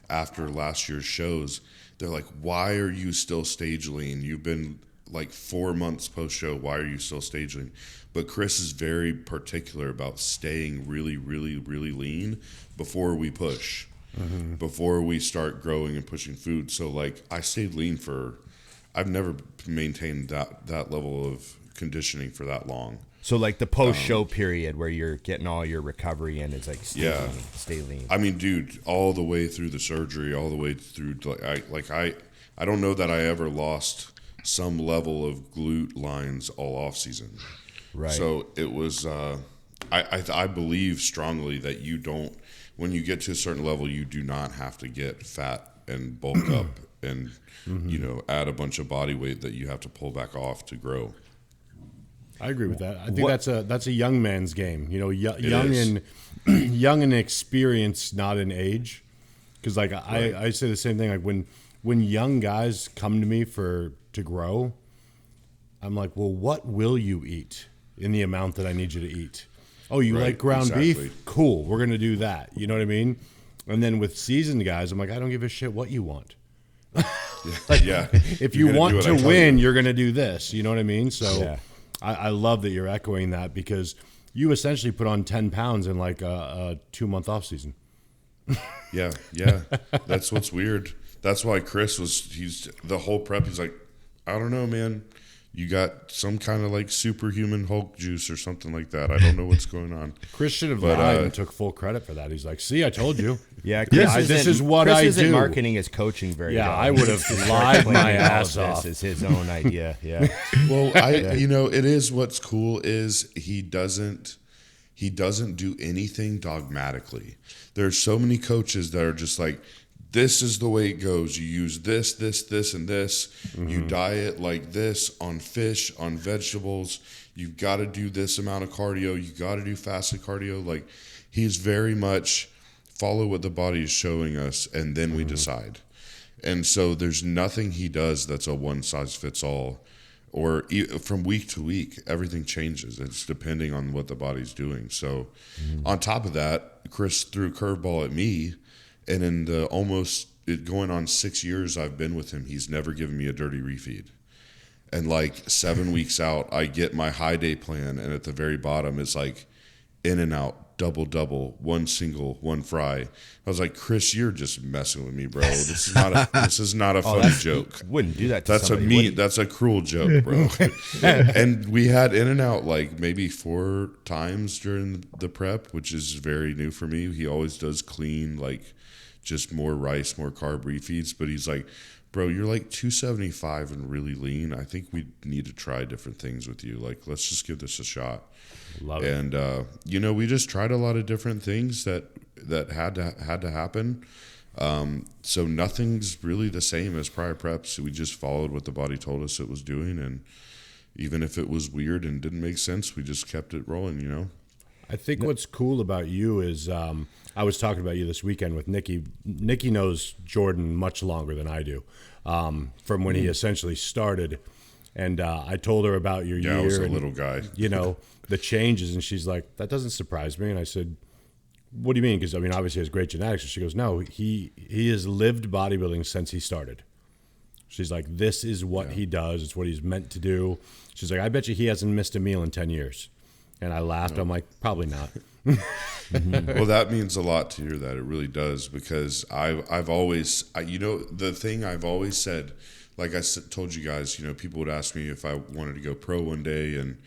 after last year's shows. They're like, "Why are you still stage lean? You've been like 4 months post show. Why are you still stage lean?" But Chris is very particular about staying really, really, really lean before we push. Before we start growing and pushing food. So like I stayed lean I've never maintained that level of conditioning for that long. So like the post show period where you're getting all your recovery in, is like stay lean. I mean, dude, all the way through the surgery, all the way through I don't know that I ever lost some level of glute lines all off season. Right. So it was I believe strongly that you don't, when you get to a certain level, you do not have to get fat and bulk up and add a bunch of body weight that you have to pull back off to grow. I agree with that. I think that's a young man's game. You know, young and young and experienced, not in age. Because like I say the same thing. Like when young guys come to me to grow, I'm like, well, what will you eat in the amount that I need you to eat? Oh, you like ground beef? Cool, we're gonna do that. You know what I mean? And then with seasoned guys, I'm like, I don't give a shit what you want. If you want to win, you're gonna do this. You know what I mean? So I love that you're echoing that, because you essentially put on 10 pounds in like a 2-month off season. Yeah. That's what's weird. That's why Chris he's the whole prep. He's like, I don't know, man. You got some kind of like superhuman Hulk juice or something like that. I don't know what's going on. Chris should have lied and took full credit for that. He's like, see, I told you. Yeah, this is what Chris I do. Marketing is coaching very well. I would have lied my ass off. This is his own idea. Yeah. Well, it is what's cool is he doesn't do anything dogmatically. There's so many coaches that are just like, this is the way it goes. You use this, and this. Mm-hmm. You diet like this on fish, on vegetables. You've got to do this amount of cardio. You got to do fasted cardio. Like, he's very much follow what the body is showing us, and then we decide. And so there's nothing he does that's a one-size-fits-all. Or from week to week, everything changes. It's depending on what the body's doing. So on top of that, Chris threw a curveball at me. And in the going on 6 years I've been with him, he's never given me a dirty refeed. And like 7 weeks out, I get my high day plan, and at the very bottom it's like in and out, double, one single, one fry. I was like, Chris, you're just messing with me, bro. This is not a funny joke. Wouldn't do that to somebody. That's a cruel joke, bro. And we had in and out like maybe 4 times during the prep, which is very new for me. He always does clean, like just more rice, more carb refeeds. But he's like, bro, you're like 275 and really lean. I think we need to try different things with you. Like, let's just give this a shot. Love it. And we just tried a lot of different things that had to happen. So nothing's really the same as prior preps. We just followed what the body told us it was doing, and even if it was weird and didn't make sense, we just kept it rolling. I think what's cool about you is I was talking about you this weekend with Nikki. Nikki knows Jordan much longer than I do, from when he essentially started. And I told her about your year. I was a and, little guy. The changes. And she's like, that doesn't surprise me. And I said, what do you mean? Because, obviously he has great genetics. And she goes, no, he has lived bodybuilding since he started. She's like, this is what he does. It's what he's meant to do. She's like, I bet you he hasn't missed a meal in 10 years. And I laughed. No. I'm like, probably not. Well, that means a lot to hear that. It really does, because I've always, the thing I've always said, like I told you guys, people would ask me if I wanted to go pro one day, and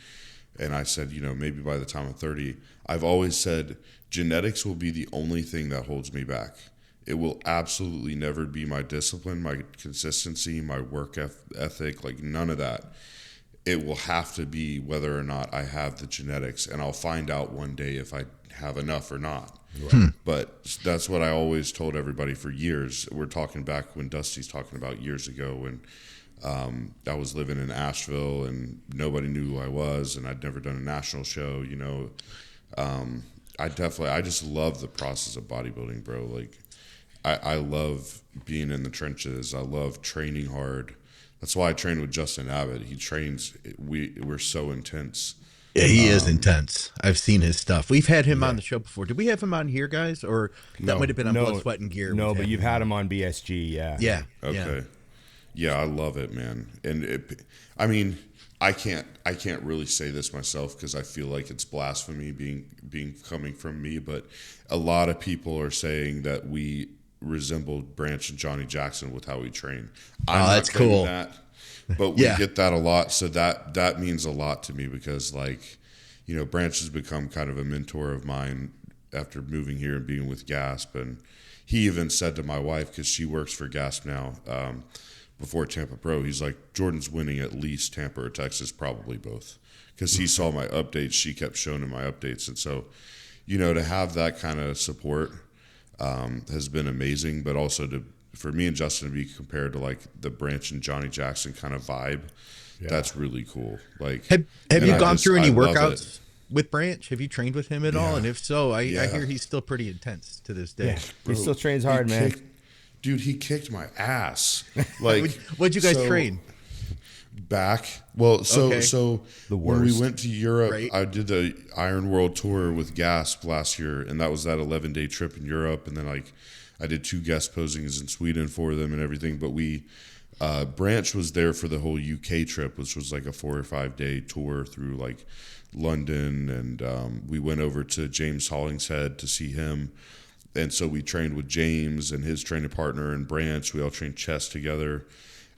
I said, maybe by the time I'm 30. I've always said genetics will be the only thing that holds me back. It will absolutely never be my discipline, my consistency, my work ethic, like none of that. It will have to be whether or not I have the genetics, and I'll find out one day if I have enough or not. Right. But that's what I always told everybody for years. We're talking back when Dusty's talking about years ago when I was living in Asheville and nobody knew who I was, and I'd never done a national show, I just love the process of bodybuilding, bro. Like, I love being in the trenches. I love training hard. That's why I train with Justin Abbott. He trains. We're so intense. Yeah, he is intense. I've seen his stuff. We've had him on the show before. Did we have him on here, guys? Or that might have been on Blood, Sweat, and Gear. No, but you've had him on BSG, yeah. Yeah. Okay. Yeah, I love it, man. And I can't really say this myself because I feel like it's blasphemy being coming from me, but a lot of people are saying that we resembled Branch and Johnny Jackson with how we train. That's cool. But we get that a lot, so that means a lot to me because, Branch has become kind of a mentor of mine after moving here and being with GASP. And he even said to my wife, because she works for GASP now, before Tampa Pro, he's like, Jordan's winning at least Tampa or Texas, probably both. Because he saw my updates. She kept showing him my updates. And so, to have that kind of support has been amazing, but also for me and Justin to be compared to like the Branch and Johnny Jackson kind of vibe, that's really cool. Like, have you gone through any workouts with Branch? Have you trained with him at all? And if so, I hear he's still pretty intense to this day. Yeah. Bro, he still trains hard, man. Dude, he kicked my ass. Like, what'd you guys train? Back. Well, so when we went to Europe, right? I did the Iron World Tour with GASP last year, and that was that 11-day trip in Europe. And then like I did 2 guest posings in Sweden for them and everything. But we Branch was there for the whole UK trip, which was like a 4 or 5 day tour through like London, and we went over to James Hollingshead to see him. And so we trained with James and his training partner and Branch. We all trained chest together.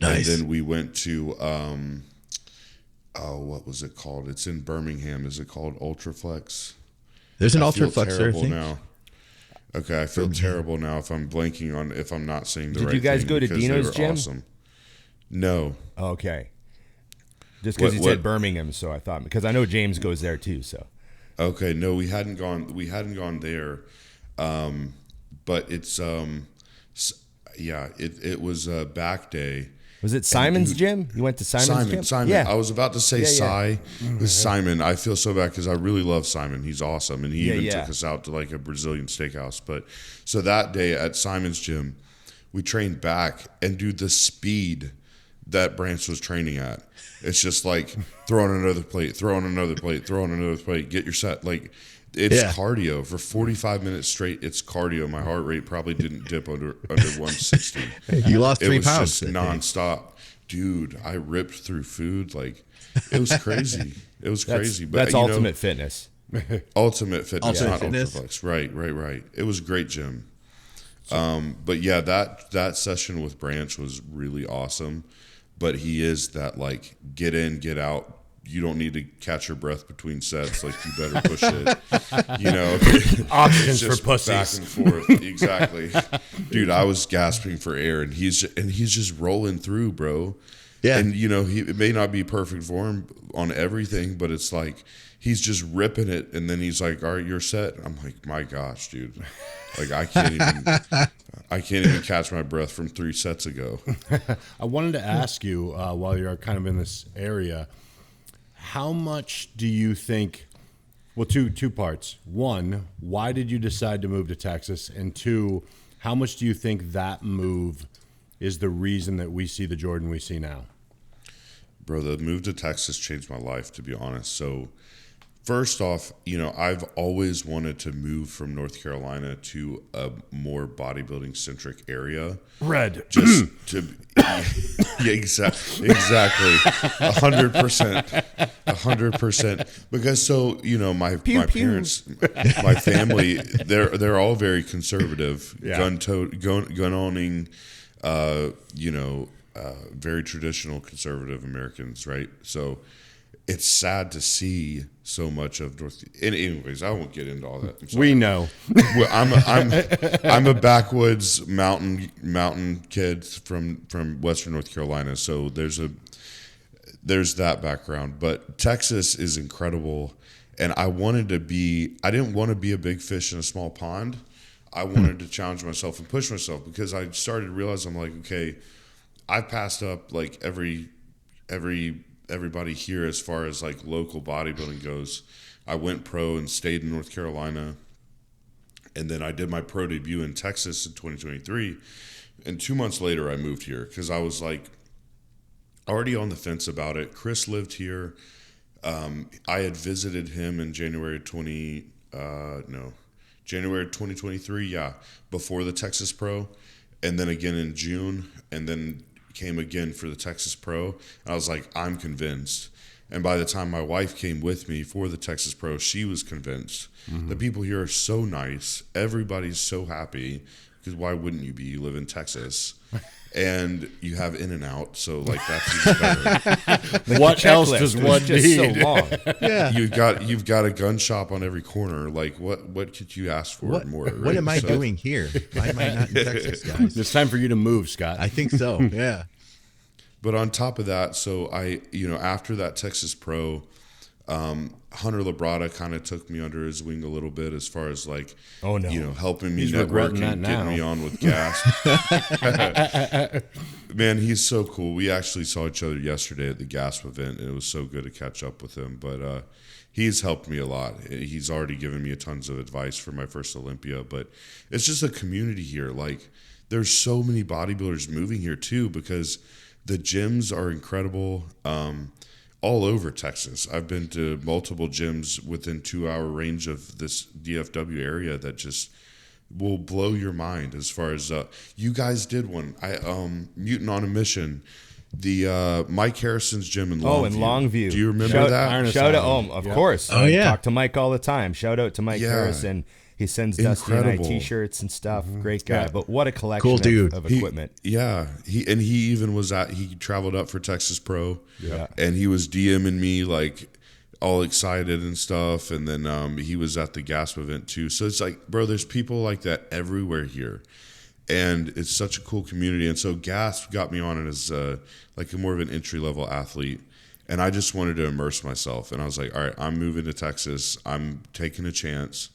Nice. And then we went to, what was it called? It's in Birmingham. Is it called Ultraflex? There's an Ultraflex there, I think. Now. Okay, I feel terrible now if I'm blanking on, if I'm not saying the right thing. Did you guys go to Dino's gym? Awesome. No. Okay. Just because you said Birmingham, so I thought, because I know James goes there too, so. Okay, no, we hadn't gone there. But it's, it was a back day. Was it Simon's gym? You went to Simon's gym? Simon. Yeah. I was about to say Cy. Simon. I feel so bad because I really love Simon. He's awesome. And he even took us out to like a Brazilian steakhouse. But so that day at Simon's gym, we trained back, and dude, the speed that Branch was training at, it's just like throw on another plate, get your set. Like, it's cardio for 45 minutes straight. It's cardio. My heart rate probably didn't dip under 160. You lost 3 pounds. It was just nonstop. Dude, I ripped through food. Like, it was crazy. It was crazy. But that's Ultimate Fitness. Ultimate Fitness, not Fitness. Ultraflex. Right. It was a great gym. But yeah, that session with Branch was really awesome. But he is that, like, get in, get out. You don't need to catch your breath between sets. Like, you better push it. You know, options for pussies. Back and forth. Exactly, dude. I was gasping for air, and he's just rolling through, bro. Yeah. And you know, it may not be perfect for him on everything, but it's like he's just ripping it, and then he's like, "All right, you're set." I'm like, "My gosh, dude! Like, I can't even catch my breath from 3 sets ago." I wanted to ask you while you're kind of in this area. How much do you think, well, two parts. 1, why did you decide to move to Texas? And 2, how much do you think that move is the reason that we see the Jordan we see now? Bro, the move to Texas changed my life, to be honest. So first off, you know, I've always wanted to move from North Carolina to a more bodybuilding centric area. Red. Just to, yeah, exactly. 100%. Because so, you know, my parents, my family, they're all very conservative, gun owning, very traditional conservative Americans, right? So it's sad to see so much of North. Anyways, I won't get into all that. We know. Well, I'm a backwoods mountain kid from Western North Carolina, so there's that background. But Texas is incredible, and I didn't want to be a big fish in a small pond. I wanted to challenge myself and push myself, because I started to realize, I'm like, okay, I passed up like everybody here as far as like local bodybuilding goes. I went pro and stayed in North Carolina, and then I did my pro debut in Texas in 2023, and 2 months later I moved here because I was like already on the fence about it. Chris lived here. I had visited him in January 2023, before the Texas Pro, and then again in June, and then came again for the Texas Pro. And I was like, I'm convinced. And by the time my wife came with me for the Texas Pro, she was convinced. Mm-hmm. The people here are so nice. Everybody's so happy, because why wouldn't you be? You live in Texas. And you have In-N-Out, so like that's even better. What else does one need? So long. Yeah, you've got a gun shop on every corner. Like what could you ask for more? Right? What am I doing here? Why am I not in Texas, guys? It's time for you to move, Scott. I think so. Yeah. But on top of that, so I, after that Texas Pro, Hunter Labrada kind of took me under his wing a little bit as far as like, helping me He's network regretting and that getting now. me on with GASP. Man, he's so cool. We actually saw each other yesterday at the GASP event, and it was so good to catch up with him. But he's helped me a lot. He's already given me tons of advice for my first Olympia. But it's just a community here. Like, there's so many bodybuilders moving here too, because the gyms are incredible. All over Texas. I've been to multiple gyms within 2-hour range of this DFW area that just will blow your mind. As far as you guys did one, Mutant on a Mission, the Mike Harrison's gym in Longview. Oh, in Longview. Do you remember that? Shout out, of course. Oh, yeah. I talk to Mike all the time. Shout out to Mike Harrison. He sends Dusty and I t-shirts and stuff. Great guy. But what a collection cool dude. of equipment. He even was he traveled up for Texas Pro. Yeah. And he was DMing me like all excited and stuff. And then he was at the GASP event too. So it's like, bro, there's people like that everywhere here. And it's such a cool community. And so GASP got me on as like a more of an entry-level athlete. And I just wanted to immerse myself. And I was like, all right, I'm moving to Texas. I'm taking a chance.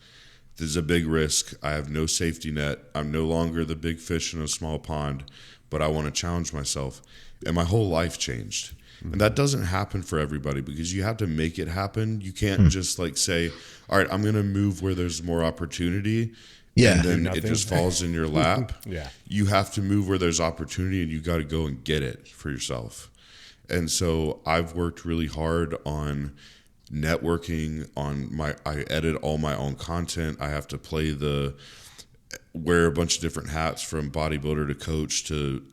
This is a big risk. I have no safety net. I'm no longer the big fish in a small pond, but I want to challenge myself. And my whole life changed. And that doesn't happen for everybody, because you have to make it happen. You can't just like say, all right, I'm going to move where there's more opportunity. Yeah. And then it just falls in your lap. Yeah. You have to move where there's opportunity, and you got to go and get it for yourself. And so I've worked really hard on networking I edit all my own content. I have to wear a bunch of different hats, from bodybuilder to coach to,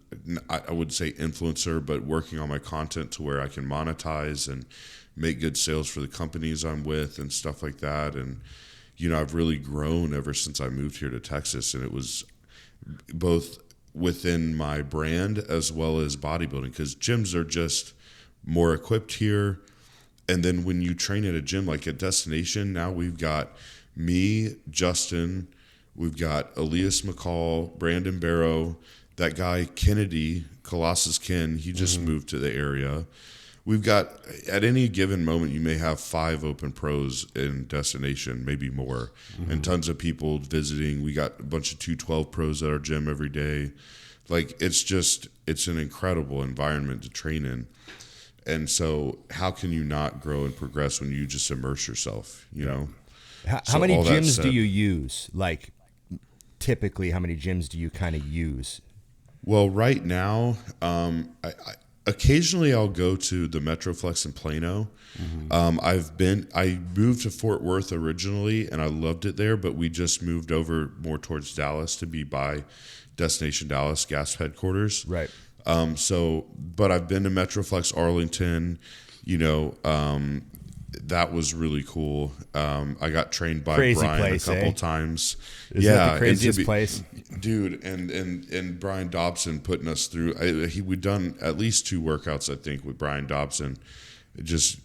I would say influencer, but working on my content to where I can monetize and make good sales for the companies I'm with and stuff like that. And, I've really grown ever since I moved here to Texas, and it was both within my brand as well as bodybuilding, because gyms are just more equipped here. And then when you train at a gym like at Destination, now we've got me, Justin, we've got Elias McCall, Brandon Barrow, that guy Kennedy, Colossus Ken, he just moved to the area. We've got, at any given moment, you may have 5 open pros in Destination, maybe more, and tons of people visiting. We got a bunch of 212 pros at our gym every day. Like, it's an incredible environment to train in. And so how can you not grow and progress when you just immerse yourself, How many gyms do you use? Like, typically, how many gyms do you kind of use? Well, right now, occasionally I'll go to the Metroflex in Plano. I moved to Fort Worth originally, and I loved it there, but we just moved over more towards Dallas to be by Destination Dallas GASP headquarters. Right. But I've been to Metroflex Arlington, that was really cool. I got trained by Crazy Brian place, a couple times. Isn't that the craziest place? Dude, and Brian Dobson putting us through, we'd done at least 2 workouts, I think, with Brian Dobson. Just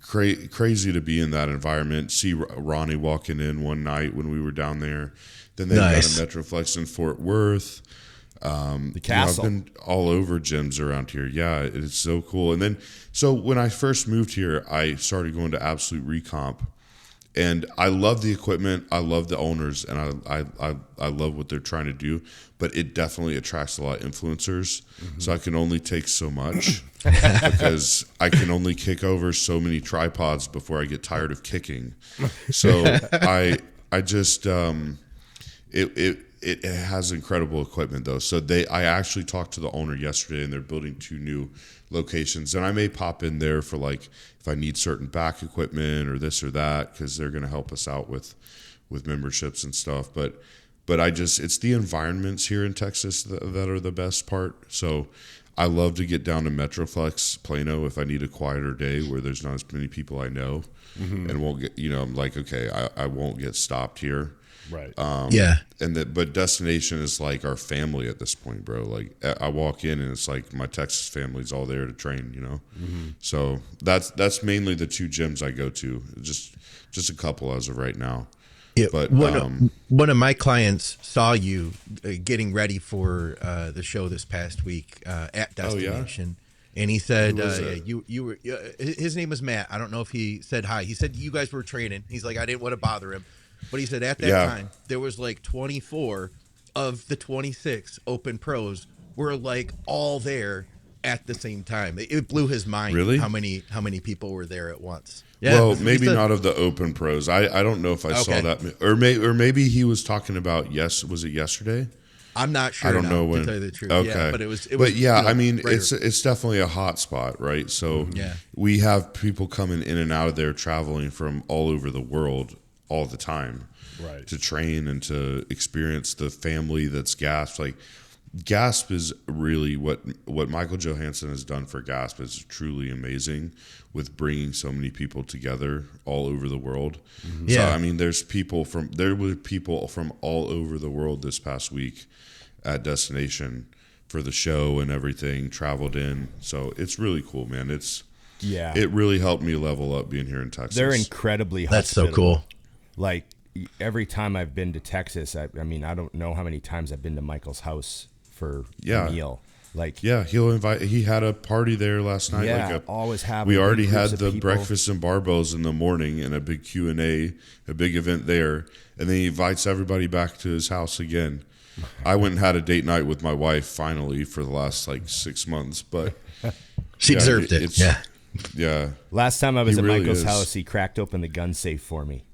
crazy to be in that environment. See Ronnie walking in one night when we were down there. Then they got a Metroflex in Fort Worth. The castle. I've been all over gyms around here. Yeah, it's so cool. And then, so when I first moved here, I started going to Absolute Recomp, and I love the equipment. I love the owners, and I love what they're trying to do. But it definitely attracts a lot of influencers. So I can only take so much because I can only kick over so many tripods before I get tired of kicking. So I just It has incredible equipment though. So I actually talked to the owner yesterday, and they're building 2 new locations, and I may pop in there for like if I need certain back equipment or this or that, because they're going to help us out with memberships and stuff. But it's the environments here in Texas that are the best part. So I love to get down to Metroflex Plano if I need a quieter day where there's not as many people I know, and won't get, I'm like, okay, I won't get stopped here. Right. But Destination is like our family at this point, bro. Like, I walk in and it's like my Texas family's all there to train, So that's mainly the 2 gyms I go to. Just a couple as of right now. Yeah, but one of my clients saw you getting ready for the show this past week at Destination. And he said, you were, his name was Matt. I don't know if he said hi. He said you guys were training. He's like, I didn't want to bother him. But he said at that time, there was like 24 of the 26 open pros were like all there at the same time. It blew his mind. Really? How many people were there at once. Yeah, well, maybe not of the open pros. I don't know if I saw that. Or maybe he was talking about, was it yesterday? I'm not sure. I don't know when. To tell you the truth. Okay, yeah, but it was. I mean, it's definitely a hot spot, right? So we have people coming in and out of there, traveling from all over the world all the time, right? To train and to experience the family that's GASP. Like GASP is really what Michael Johansson has done for GASP is truly amazing, with bringing so many people together all over the world. Mm-hmm. So I mean, there were people from all over the world this past week at Destination for the show and everything, traveled in. So it's really cool, man. It really helped me level up being here in Texas. They're incredibly That's so cool. Like every time I've been to Texas, I mean, I don't know how many times I've been to Michael's house for a meal. Like he'll invite. He had a party there last night. Yeah, always have. We already had the breakfast and barbells in the morning and a big Q&A, a big event there, and then he invites everybody back to his house again. I went and had a date night with my wife finally for the last 6 months, but she deserved it. Yeah. Last time I was at Michael's house, he cracked open the gun safe for me.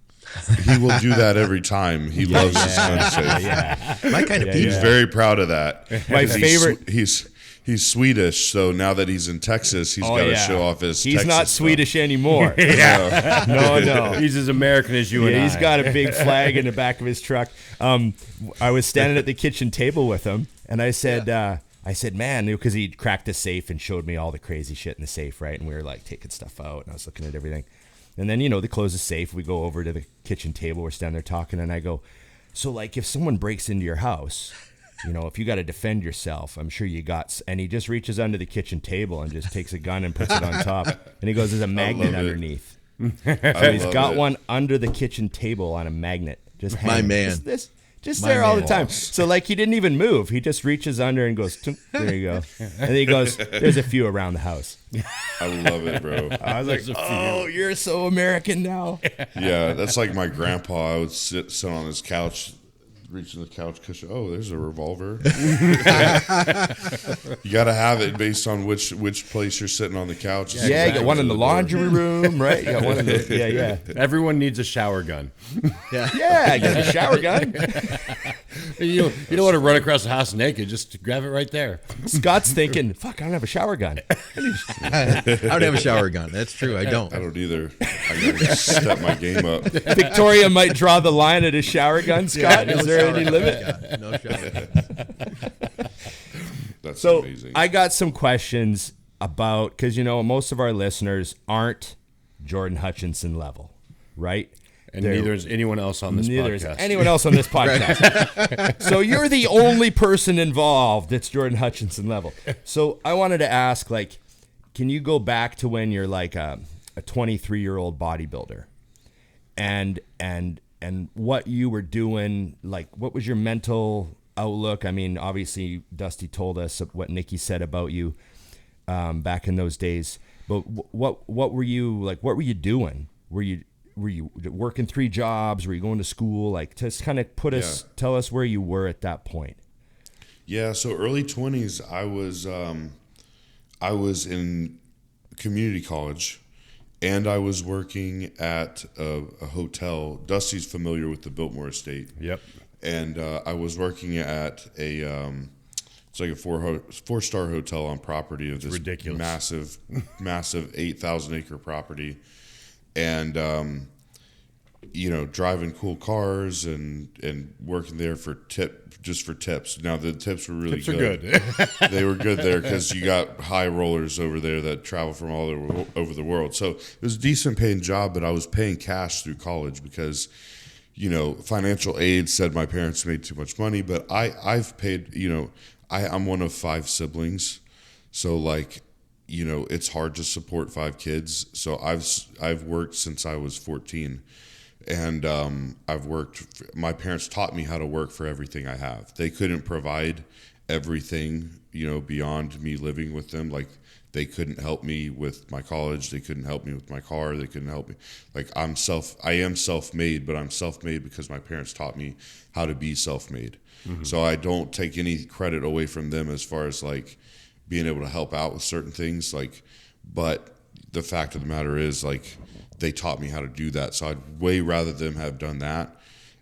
He will do that every time. He loves his gun safe. My kind of people. He's very proud of that. My favorite. He's Swedish, so now that he's in Texas, he's got to show off his. He's Texas not stuff. Swedish anymore. No. He's as American as you and I. He's got a big flag in the back of his truck. I was standing at the kitchen table with him, and I said, man, because he cracked a safe and showed me all the crazy shit in the safe, right? And we were like taking stuff out, and I was looking at everything. And then, they close the safe. We go over to the kitchen table. We're standing there talking, and I go, so if someone breaks into your house, if you got to defend yourself, I'm sure you got. And he just reaches under the kitchen table and just takes a gun and puts it on top. And he goes, there's a magnet underneath. So he's got one under the kitchen table on a magnet. Just hanging. My man. Just there all the time. So he didn't even move. He just reaches under and goes, there you go. And then he goes, there's a few around the house. I love it, bro. I was like, oh, you're so American now. Yeah, that's like my grandpa. I would sit on his couch, reaching the couch cushion. Oh, there's a revolver. You got to have it based on which place you're sitting on the couch. Yeah, you got one in the laundry room, right? You got one in the, yeah. Everyone needs a shower gun. Yeah, you got a shower gun. You don't want to run across the house naked. Just grab it right there. Scott's thinking, fuck, I don't have a shower gun. I don't have a shower gun. That's true. I don't either. I got to step my game up. Victoria might draw the line at a shower gun, Scott. Is there any limit? No shower gun. That's so amazing. I got some questions about, because most of our listeners aren't Jordan Hutchinson level, right? And neither is anyone else on this podcast. Neither is anyone else on this podcast. So you're the only person involved that's Jordan Hutchinson level. So I wanted to ask, can you go back to when you're a 23-year-old bodybuilder, and what you were doing? What was your mental outlook? I mean, obviously, Dusty told us what Nikki said about you back in those days. But what were you What were you doing? Were you working 3 jobs? Were you going to school? Just kind of tell us where you were at that point. Yeah, so early 20s, I was in community college, and I was working at a hotel. Dusty's familiar with the Biltmore Estate. Yep. And I was working at it's like a 4-star hotel on property of this ridiculous, massive 8,000 acre property. And, driving cool cars and working there for tips. Now the tips were really good. They were good there because you got high rollers over there that travel from all over the world. So it was a decent paying job, but I was paying cash through college because, financial aid said my parents made too much money, but I've paid, I'm one of 5 siblings. So it's hard to support 5 kids. So I've worked since I was 14, and my parents taught me how to work for everything I have. They couldn't provide everything, beyond me living with them. Like, they couldn't help me with my college. They couldn't help me with my car. They couldn't help me. Like, I am self-made, but I'm self-made because my parents taught me how to be self-made. Mm-hmm. So I don't take any credit away from them as far as like being able to help out with certain things. Like, but the fact of the matter is, like, they taught me how to do that. So I'd way rather them have done that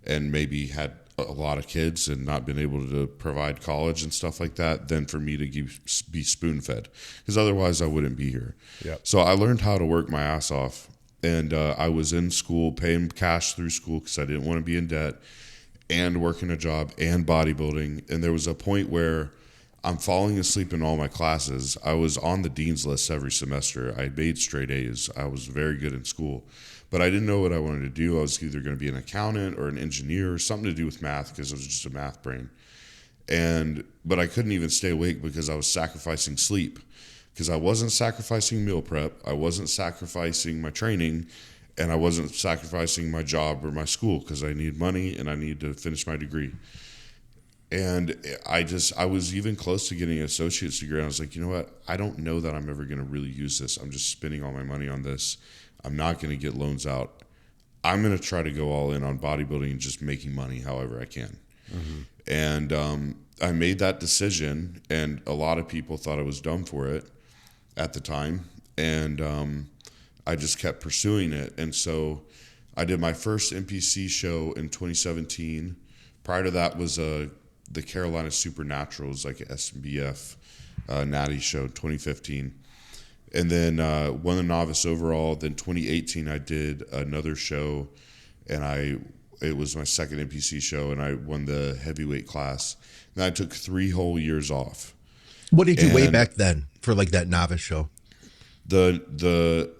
and maybe had a lot of kids and not been able to provide college and stuff like that than for me to be spoon-fed, because otherwise I wouldn't be here. Yep. So I learned how to work my ass off, and I was in school paying cash through school because I didn't want to be in debt, and working a job and bodybuilding. And there was a point where I'm falling asleep in all my classes. I was on the dean's list every semester. I made straight A's. I was very good in school. But I didn't know what I wanted to do. I was either going to be an accountant or an engineer or something to do with math, because I was just a math brain. But I couldn't even stay awake because I was sacrificing sleep, because I wasn't sacrificing meal prep. I wasn't sacrificing my training, and I wasn't sacrificing my job or my school, because I need money and I need to finish my degree. And I was even close to getting an associate's degree. I was like, you know what? I don't know that I'm ever going to really use this. I'm just spending all my money on this. I'm not going to get loans out. I'm going to try to go all in on bodybuilding and just making money however I can. Mm-hmm. And I made that decision, and a lot of people thought I was dumb for it at the time. And I just kept pursuing it. And so I did my first NPC show in 2017. Prior to that was the Carolina Supernaturals, like an SBF Natty show, 2015. And then won the novice overall. Then 2018, I did another show, and it was my second NPC show, and I won the heavyweight class. And I took 3 whole years off. What did you weigh back then for like that novice show? The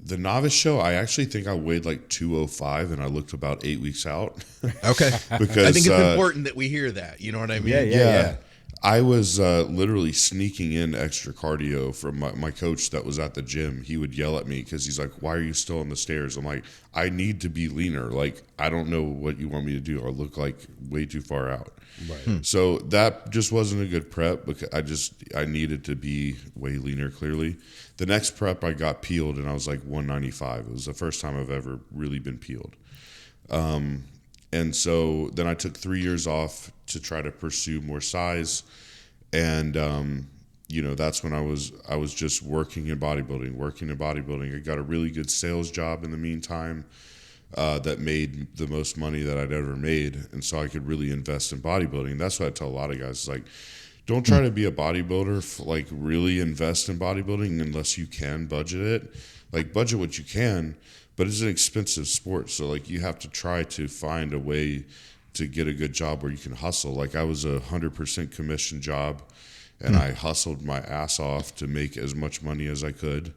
novice show, I actually think I weighed like 205, and I looked about 8 weeks out. Okay. Because I think it's important that we hear that. You know what I mean? Yeah. I was literally sneaking in extra cardio from my coach that was at the gym. He would yell at me because he's like, why are you still on the stairs? I'm like, I need to be leaner. Like, I don't know what you want me to do. I look like way too far out. Right. So that just wasn't a good prep, because I needed to be way leaner, clearly. The next prep, I got peeled, and I was like 195. It was the first time I've ever really been peeled. And so then I took 3 years off to try to pursue more size. And, that's when I was just working in bodybuilding. I got a really good sales job in the meantime that made the most money that I'd ever made. And so I could really invest in bodybuilding. That's what I tell a lot of guys, like, don't try to be a bodybuilder, like really invest in bodybuilding unless you can budget it. Like, budget what you can, but it's an expensive sport. So like, you have to try to find a way to get a good job where you can hustle. Like, I was 100% commission job, and I hustled my ass off to make as much money as I could,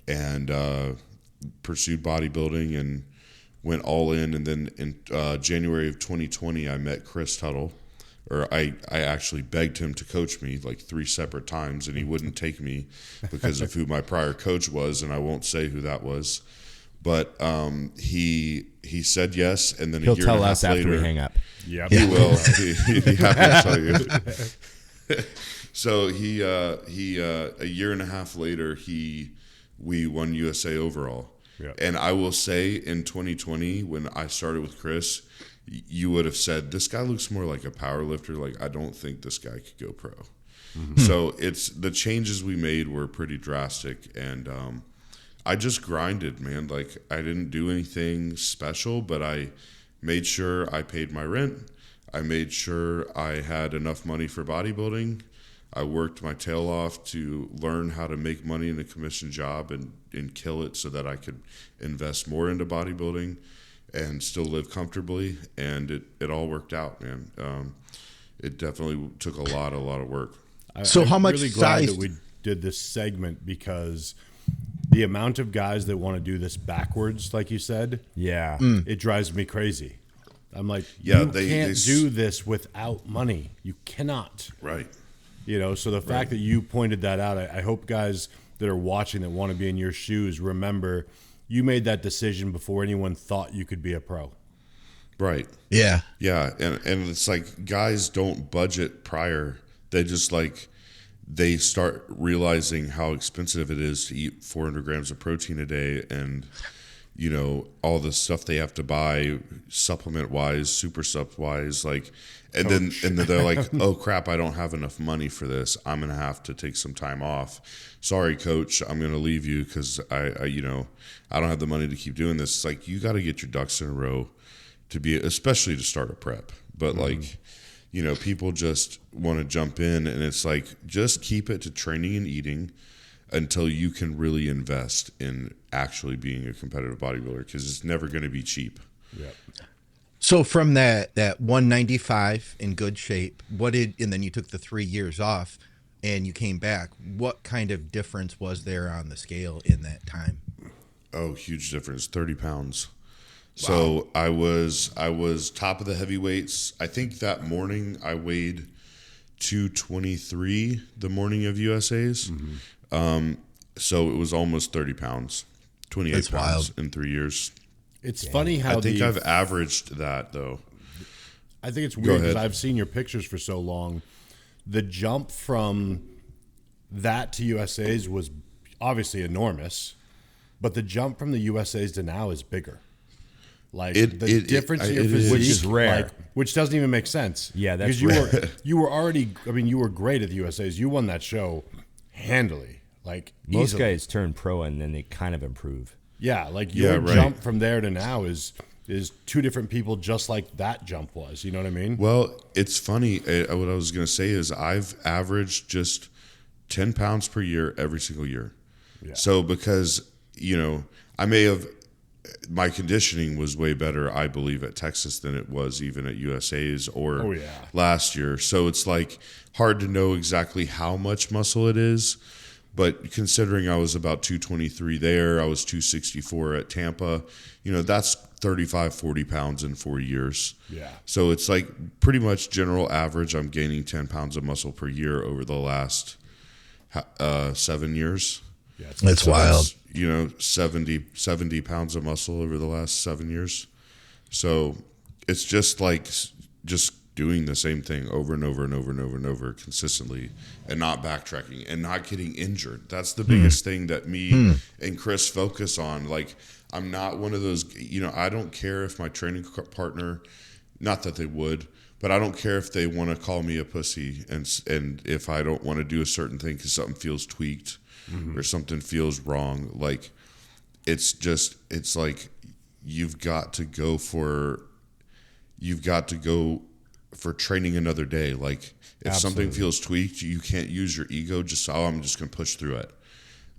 and pursued bodybuilding and went all in. And then in January of 2020, I met Chris Tuttle, or I actually begged him to coach me like 3 separate times, and he wouldn't take me because of who my prior coach was, and I won't say who that was. But he said yes, and then he'll a year tell and a half us after later, we hang up. Yep. He will. He'd be happy to tell you. So he a year and a half later, we won USA overall. Yep. And I will say, in 2020, when I started with Chris, you would have said, this guy looks more like a power lifter. Like, I don't think this guy could go pro. Mm-hmm. So it's the changes we made were pretty drastic, and I just grinded, man. Like, I didn't do anything special, but I made sure I paid my rent. I made sure I had enough money for bodybuilding. I worked my tail off to learn how to make money in a commission job and kill it so that I could invest more into bodybuilding and still live comfortably. And it all worked out, man. It definitely took a lot of work. I'm really glad that we did this segment, because the amount of guys that want to do this backwards, like you said, it drives me crazy. I'm like, you can't do this without money. You cannot. Right. So the fact that you pointed that out, I hope guys that are watching that want to be in your shoes remember you made that decision before anyone thought you could be a pro. Right. Yeah. Yeah. And it's like, guys don't budget prior. They just like, they start realizing how expensive it is to eat 400 grams of protein a day, and you know, all the stuff they have to buy supplement wise, super sup wise, like, and then they're like, oh crap, I don't have enough money for this. I'm going to have to take some time off. Sorry, coach, I'm going to leave you because I, you know, I don't have the money to keep doing this. It's like, you got to get your ducks in a row to be, especially to start a prep. But like, you know, people just want to jump in, and it's like, just keep it to training and eating until you can really invest in actually being a competitive bodybuilder, because it's never going to be cheap. Yep. So from that 195 in good shape, and then you took the 3 years off and you came back, what kind of difference was there on the scale in that time? Oh, huge difference, 30 pounds. Wow. So I was top of the heavyweights. I think that morning I weighed 223 the morning of USA's. So it was almost 30 pounds, 28 That's pounds wild. In 3 years. It's funny how I think I've averaged that though. I think it's weird because I've seen your pictures for so long. The jump from that to USA's was obviously enormous, but the jump from the USA's to now is bigger. Like the difference in your physique, which is rare, like, which doesn't even make sense. Yeah, that's because you were already. I mean, you were great at the USA's. You won that show handily. Like most easily. guys turn pro and then they kind of improve. Yeah, like your jump from there to now is two different people, just like that jump was. You know what I mean? Well, it's funny. What I was going to say is I've averaged just 10 pounds per year every single year. Yeah. So because, you know, I may have, my conditioning was way better, I believe, at Texas than it was even at USA's or last year. So it's like hard to know exactly how much muscle it is. But considering I was about 223 there, I was 264 at Tampa, you know, that's 35, 40 pounds in 4 years. Yeah. So it's like pretty much general average. I'm gaining 10 pounds of muscle per year over the last 7 years. Yeah, that's wild. You know, 70 pounds of muscle over the last 7 years. So it's just like doing the same thing over and over and over and over and over consistently, and not backtracking and not getting injured. That's the biggest thing that me and Chris focus on. Like, I'm not one of those, you know, I don't care if my training partner, not that they would, but I don't care if they want to call me a pussy and if I don't want to do a certain thing because something feels tweaked or something feels wrong. Like, it's like you've got to go for training another day. Like, if something feels tweaked, you can't use your ego just, I'm just going to push through it.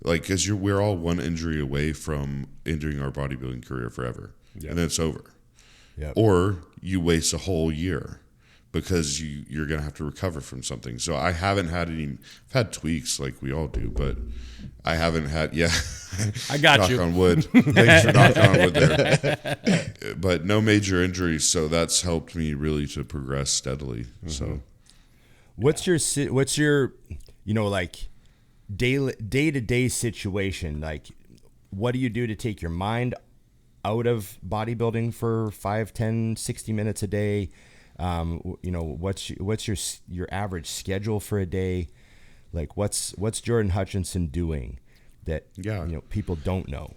Like, because we're all one injury away from ending our bodybuilding career forever. Yep. And then it's over. Yep. Or you waste a whole year because you're going to have to recover from something. So I haven't had I've had tweaks like we all do, but I haven't had, I got knock you. on wood. Thanks for knocking on wood there. But no major injuries, so that's helped me really to progress steadily. So what's your, you know, like day-to-day situation? Like, what do you do to take your mind out of bodybuilding for 5, 10, 60 minutes a day? You know, what's your average schedule for a day? Like, what's Jordan Hutchinson doing that you know people don't know?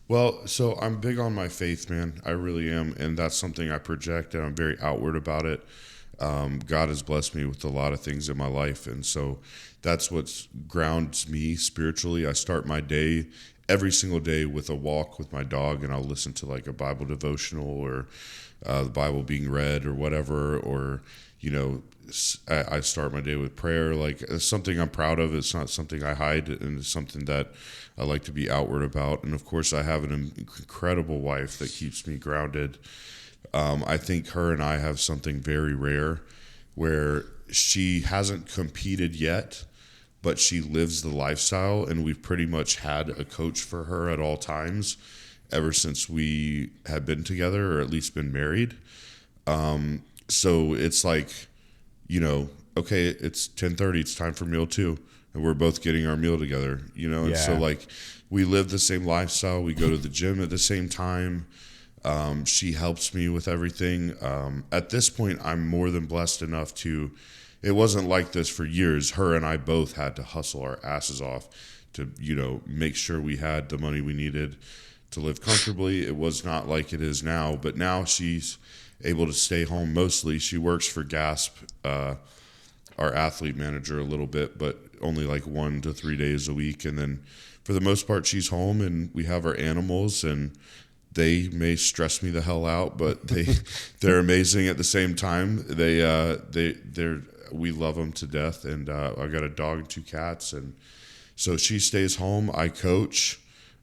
Well, so I'm big on my faith, man. I really am, and that's something I project, and I'm very outward about it. God has blessed me with a lot of things in my life, and so that's what grounds me spiritually. I start my day every single day with a walk with my dog, and I'll listen to like a Bible devotional or the Bible being read or whatever, or, you know, I start my day with prayer. Like, it's something I'm proud of. It's not something I hide, and it's something that I like to be outward about. And of course, I have an incredible wife that keeps me grounded. I think her and I have something very rare where she hasn't competed yet, but she lives the lifestyle, and we've pretty much had a coach for her at all times ever since we had been together, or at least been married. So it's like, you know, okay, it's 10:30, it's time for meal 2, and we're both getting our meal together, you know? And so like, we live the same lifestyle. We go to the gym at the same time. She helps me with everything. At this point, I'm more than blessed enough to it wasn't like this for years. Her and I both had to hustle our asses off to, make sure we had the money we needed to live comfortably. It was not like it is now, but now she's able to stay home mostly. She works for GASP, our athlete manager, a little bit, but only like 1 to 3 days a week. And then for the most part, she's home, and we have our animals, and they may stress me the hell out, but they're amazing at the same time. We love them to death. And I got a dog and 2 cats. And so she stays home. I coach.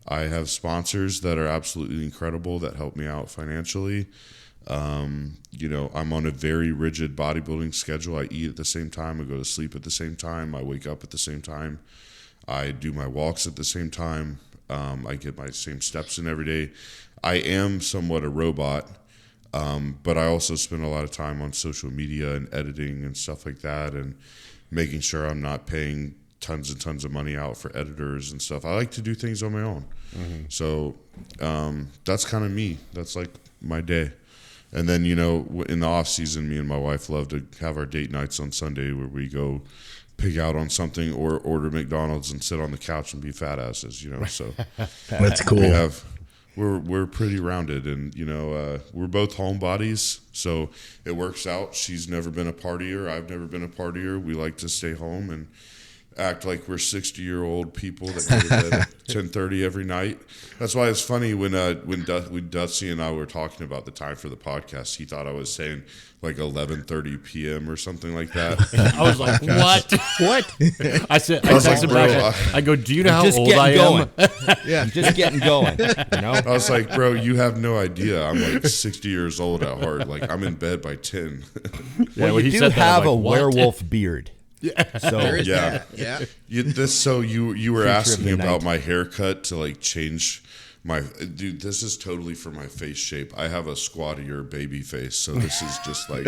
I have sponsors that are absolutely incredible that help me out financially. I'm on a very rigid bodybuilding schedule. I eat at the same time. I go to sleep at the same time. I wake up at the same time. I do my walks at the same time. I get my same steps in every day. I am somewhat a robot, but I also spend a lot of time on social media and editing and stuff like that, and making sure I'm not paying tons and tons of money out for editors and stuff. I like to do things on my own. Mm-hmm. So that's kind of me. That's like my day. And then, in the off season, me and my wife love to have our date nights on Sunday where we go pig out on something or order McDonald's and sit on the couch and be fat asses, so that's cool. We're pretty rounded, and we're both homebodies, so it works out. She's never been a partier. I've never been a partier. We like to stay home and act like we're 60-year-old people that go to bed at 10:30 every night. That's why it's funny when Dusty and I were talking about the time for the podcast, he thought I was saying like 11:30 p.m. or something like that. I was like, what? I texted back. I go, do you know how old I am? Yeah, I'm just getting going. I was like, bro, you have no idea. I'm like 60 years old at heart. Like, I'm in bed by 10. Well, you do have a werewolf beard. Yeah. So yeah. You were asking about my haircut to like change my dude. This is totally for my face shape. I have a squattier baby face, so this is just like.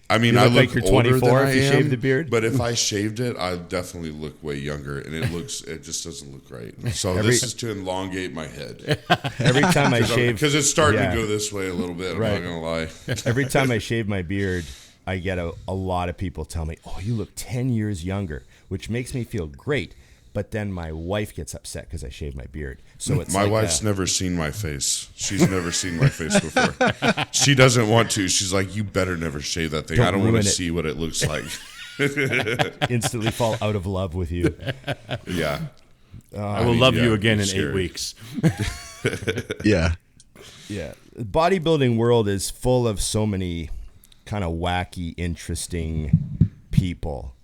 I mean, I look like you're 24 if you shave the beard. But if I shaved it, I definitely look way younger, and it just doesn't look right. So this is to elongate my head. Every time I shave, because it's starting to go this way a little bit. I'm not gonna lie. Every time I shave my beard, I get a lot of people tell me, "Oh, you look 10 years younger," which makes me feel great. But then my wife gets upset because I shave my beard. So it's my wife's never seen my face. She's never seen my face before. She doesn't want to. She's like, "You better never shave that thing. I don't want to see what it looks like." Instantly fall out of love with you. Yeah. I will love you again in 8 weeks. Yeah. Yeah. The bodybuilding world is full of so many kind of wacky, interesting people.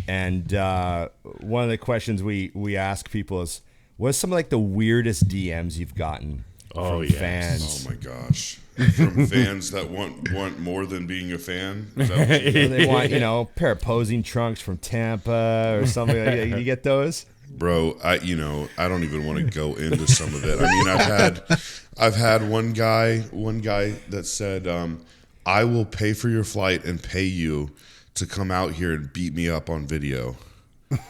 And one of the questions we ask people is, what's some of like the weirdest DMs you've gotten from fans? Oh my gosh. From fans that want more than being a fan? Is that what they want, a pair of posing trunks from Tampa or something like that. You get those? Bro, I don't even want to go into some of it. I mean, I've had one guy that said, I will pay for your flight and pay you to come out here and beat me up on video.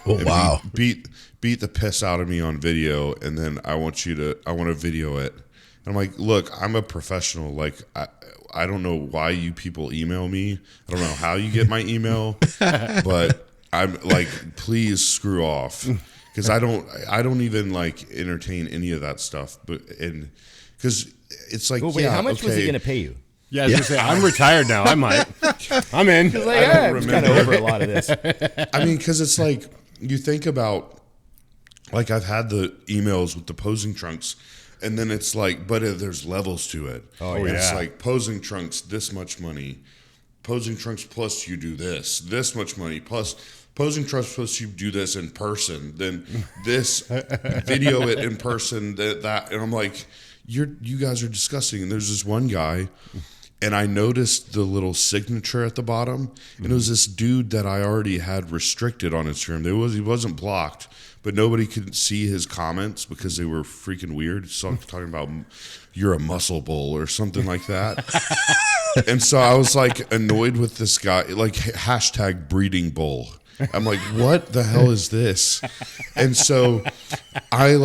Oh, wow. Beat the piss out of me on video, and then I want to video it. And I'm like, look, I'm a professional. Like, I don't know why you people email me. I don't know how you get my email, but I'm like, please screw off. Because I don't even like entertain any of that stuff. Because it's like, wait, how much was he going to pay you? Yeah, I was going to say, I'm retired now. I might. I'm in. I'm kind of over a lot of this. I mean, because it's like, you think about, like, I've had the emails with the posing trunks, and then it's like, but there's levels to it. Oh, yeah. It's like, posing trunks, this much money. Posing trunks plus you do this much money. Plus, posing trunks plus you do this in person. Then this, video it in person, that. And I'm like, you guys are disgusting. And there's this one guy, and I noticed the little signature at the bottom, and it was this dude that I already had restricted on Instagram. He wasn't blocked, but nobody could see his comments because they were freaking weird. So talking about, you're a muscle bull or something like that. And so I was like annoyed with this guy, like hashtag breeding bull. I'm like, what the hell is this? And so I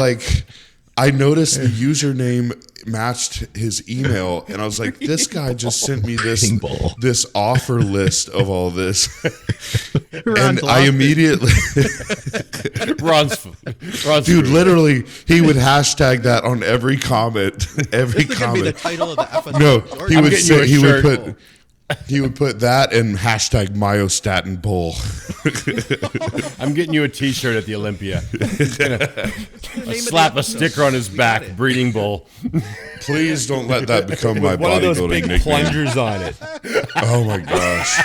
noticed the username matched his email, and I was like, this guy just sent me this offer list of all this. And I immediately Ron's dude, literally, he would hashtag that on every comment. Every this comment. Be the title of the episode. No, he would put that and hashtag myostatin bull. I'm getting you a T-shirt at the Olympia. Slap a sticker on his back, breeding bull. Please don't let that become my one of those bodybuilding big nickname. plungers on it. Oh my gosh,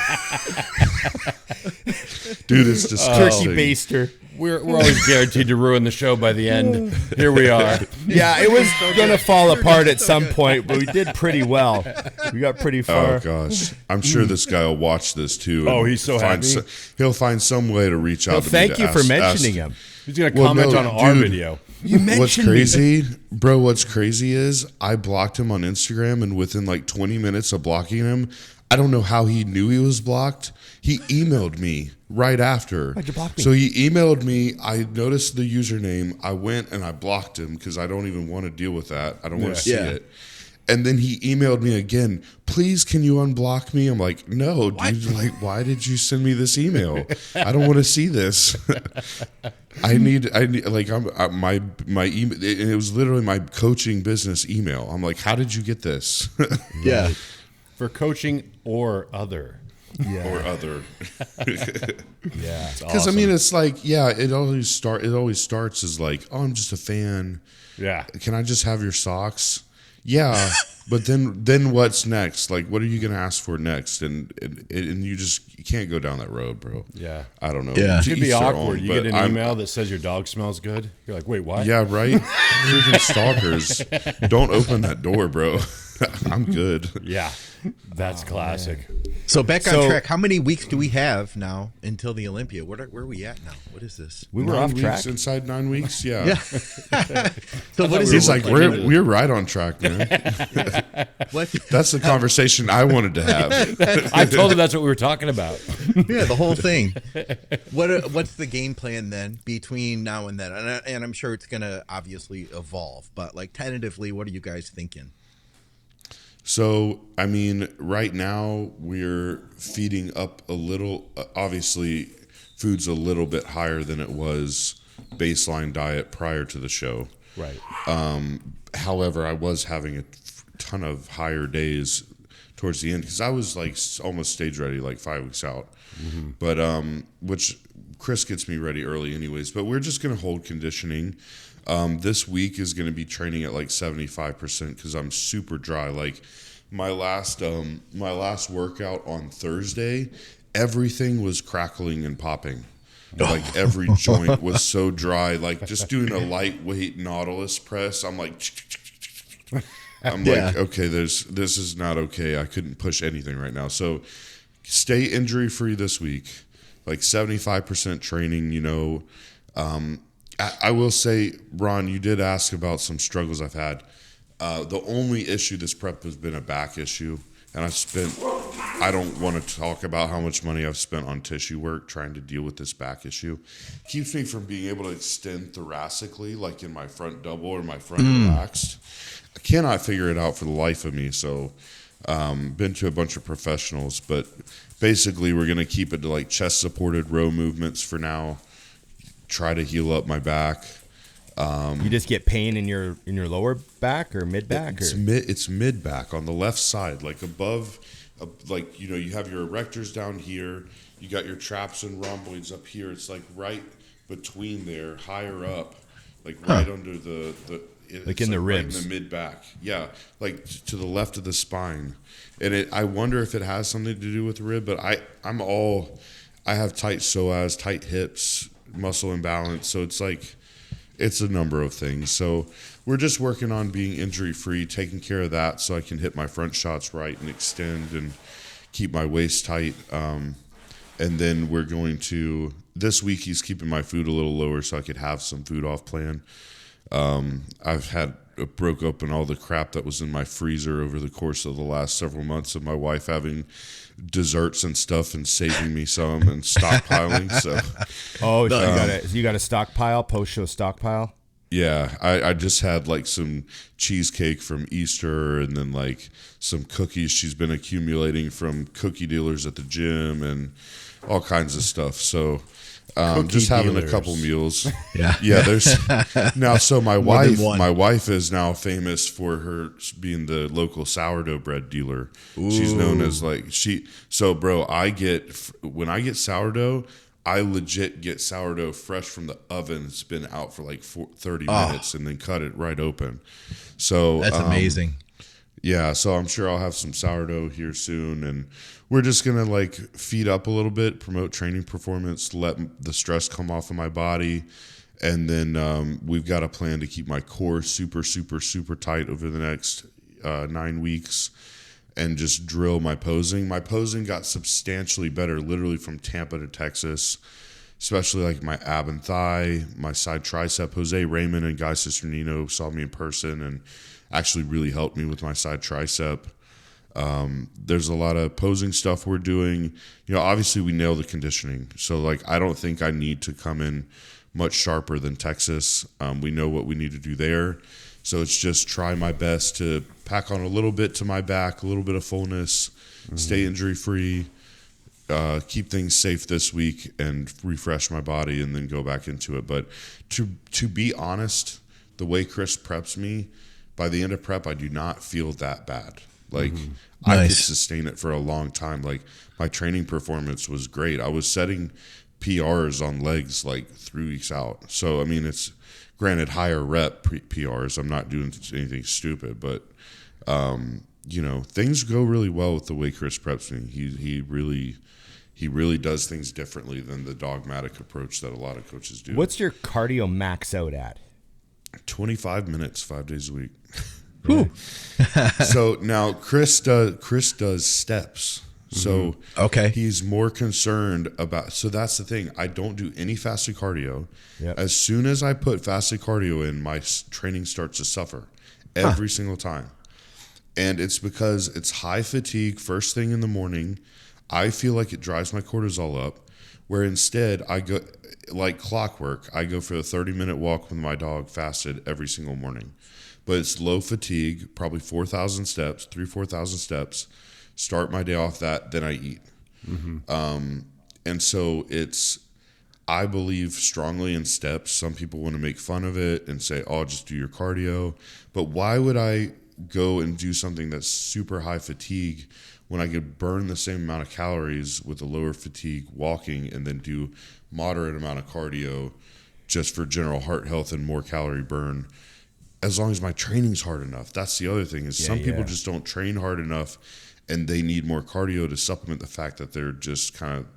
dude, it's disgusting. Turkey baster. We're always guaranteed to ruin the show by the end. Here we are. Yeah, it was going to fall apart at some point, but we did pretty well. We got pretty far. Oh gosh, I'm sure this guy will watch this too. Oh, he's so happy. He'll find some way to reach out. Well, to thank me to you for ask- mentioning ask- him. He's going to comment on our video. You mentioned What's crazy, bro? What's crazy is I blocked him on Instagram, and within like 20 minutes of blocking him, I don't know how he knew he was blocked. He emailed me right after. Why'd you block me? So he emailed me. I noticed the username. I went and I blocked him because I don't even want to deal with that. I don't want to see it. And then he emailed me again. Please, can you unblock me? I'm like, no, dude. Like, why did you send me this email? I don't want to see this. I need like my email. It was literally my coaching business email. I'm like, how did you get this? Yeah. For coaching or other. Or other. Yeah. Because I mean, it's like, yeah, it always starts as like, oh, I'm just a fan. Yeah. Can I just have your socks? Yeah, but then what's next? Like, what are you gonna ask for next? And you can't go down that road, bro. Yeah. I don't know. Yeah. It'd be Each their awkward. own, You but get an email that says your dog smells good. You're like, wait, what? Yeah, right. Freaking stalkers! Don't open that door, bro. I'm good. Yeah. That's classic. Man. So back on track. How many weeks do we have now until the Olympia? Where are we at now? What is this? We were 9 off weeks, track. Inside 9 weeks. Yeah. Yeah. So what is He's it? like, we're right on track, man. What? That's the conversation I wanted to have. I told him that's what we were talking about. Yeah, the whole thing. What's the game plan then between now and then? And I'm sure it's gonna obviously evolve, but like tentatively, what are you guys thinking? So, I mean, right now we're feeding up a little. Obviously, food's a little bit higher than it was baseline diet prior to the show. Right. However, I was having a ton of higher days towards the end because I was like almost stage ready, like 5 weeks out. Mm-hmm. But which Chris gets me ready early, anyways. But we're just gonna hold conditioning. This week is going to be training at like 75% because I'm super dry. Like my last workout on Thursday, everything was crackling and popping. Like every joint was so dry. Like just doing a lightweight Nautilus press, I'm like, like, okay, this is not okay. I couldn't push anything right now. So stay injury free this week. Like 75% training, you know. I will say, Ron, you did ask about some struggles I've had. The only issue this prep has been a back issue. And I don't want to talk about how much money I've spent on tissue work trying to deal with this back issue. It keeps me from being able to extend thoracically, like in my front double or my front relaxed. I cannot figure it out for the life of me. So, been to a bunch of professionals, but basically we're going to keep it to like chest supported row movements for now. Try to heal up my back. You just get pain in your lower back or mid back? It's mid back on the left side, like above, like, you know, you have your erectors down here. You got your traps and rhomboids up here. It's like right between there, higher up, like right under the like in the ribs, right in the mid back. Yeah, like to the left of the spine. And I wonder if it has something to do with the rib, but I have tight psoas, tight hips, muscle imbalance, so it's like it's a number of things. So we're just working on being injury free, taking care of that so I can hit my front shots right and extend and keep my waist tight. And then we're going to this week he's keeping my food a little lower so I could have some food off plan. I've broke open all the crap that was in my freezer over the course of the last several months of my wife having desserts and stuff and saving me some and stockpiling. So you got a stockpile, post show stockpile. Yeah, I just had like some cheesecake from Easter, and then like some cookies she's been accumulating from cookie dealers at the gym, and all kinds of stuff. So just having a couple meals. Yeah. There's now. So my wife is now famous for her being the local sourdough bread dealer. Ooh. She's known as like So bro, when I get sourdough, I legit get sourdough fresh from the oven. It's been out for like 30 minutes, and then cut it right open. So that's amazing. Yeah, so I'm sure I'll have some sourdough here soon, and we're just gonna like feed up a little bit, promote training performance, let the stress come off of my body, and then we've got a plan to keep my core super, super, super tight over the next 9 weeks, and just drill my posing. My posing got substantially better, literally from Tampa to Texas, especially like my ab and thigh, my side tricep. Jose Raymond and Guy Cisternino saw me in person and actually really helped me with my side tricep. There's a lot of posing stuff we're doing. Obviously we nail the conditioning. So like, I don't think I need to come in much sharper than Texas. We know what we need to do there. So it's just try my best to pack on a little bit to my back, a little bit of fullness, stay injury free, keep things safe this week, and refresh my body, and then go back into it. But to be honest, the way Chris preps me, by the end of prep, I do not feel that bad. Like I could sustain it for a long time. Like my training performance was great. I was setting PRs on legs like 3 weeks out. So, I mean, it's granted higher rep PRs. I'm not doing anything stupid, but, things go really well with the way Chris preps me. He really does things differently than the dogmatic approach that a lot of coaches do. What's your cardio max out at? 25 minutes, 5 days a week. So now Chris does steps. So he's more concerned about. So that's the thing. I don't do any fasted cardio. Yep. As soon as I put fasted cardio in, my training starts to suffer every single time, and it's because it's high fatigue first thing in the morning. I feel like it drives my cortisol up. Where instead I go like clockwork. I go for a 30-minute walk with my dog fasted every single morning. But it's low fatigue, probably 4,000 steps, 4,000 steps. Start my day off that, then I eat. And so I believe strongly in steps. Some people want to make fun of it and say, oh, just do your cardio. But why would I go and do something that's super high fatigue when I could burn the same amount of calories with a lower fatigue walking, and then do moderate amount of cardio just for general heart health and more calorie burn, as long as my training's hard enough? That's the other thing, is some people just don't train hard enough, and they need more cardio to supplement the fact that they're just kind of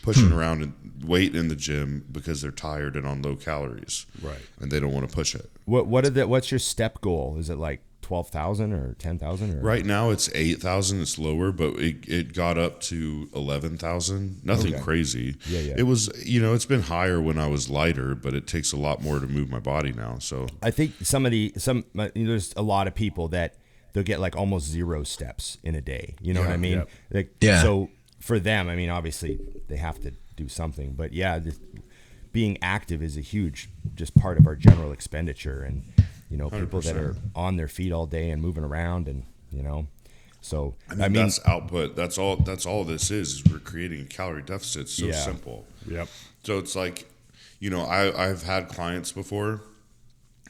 pushing around and weight in the gym because they're tired and on low calories. Right. And they don't want to push it. What's your step goal? Is it like 12,000 or 10,000? Right now it's 8,000. It's lower, but it got up to 11,000. Nothing crazy. Yeah. It was, it's been higher when I was lighter, but it takes a lot more to move my body now. So I think there's a lot of people that they'll get like almost 0 steps in a day. You know what I mean? Yeah. So for them, I mean, obviously they have to do something, but being active is a huge just part of our general expenditure, and people 100%. That are on their feet all day and moving around, and so I mean that's output. That's all this is we're creating a calorie deficit. It's so simple. Yep. So it's like, I've had clients before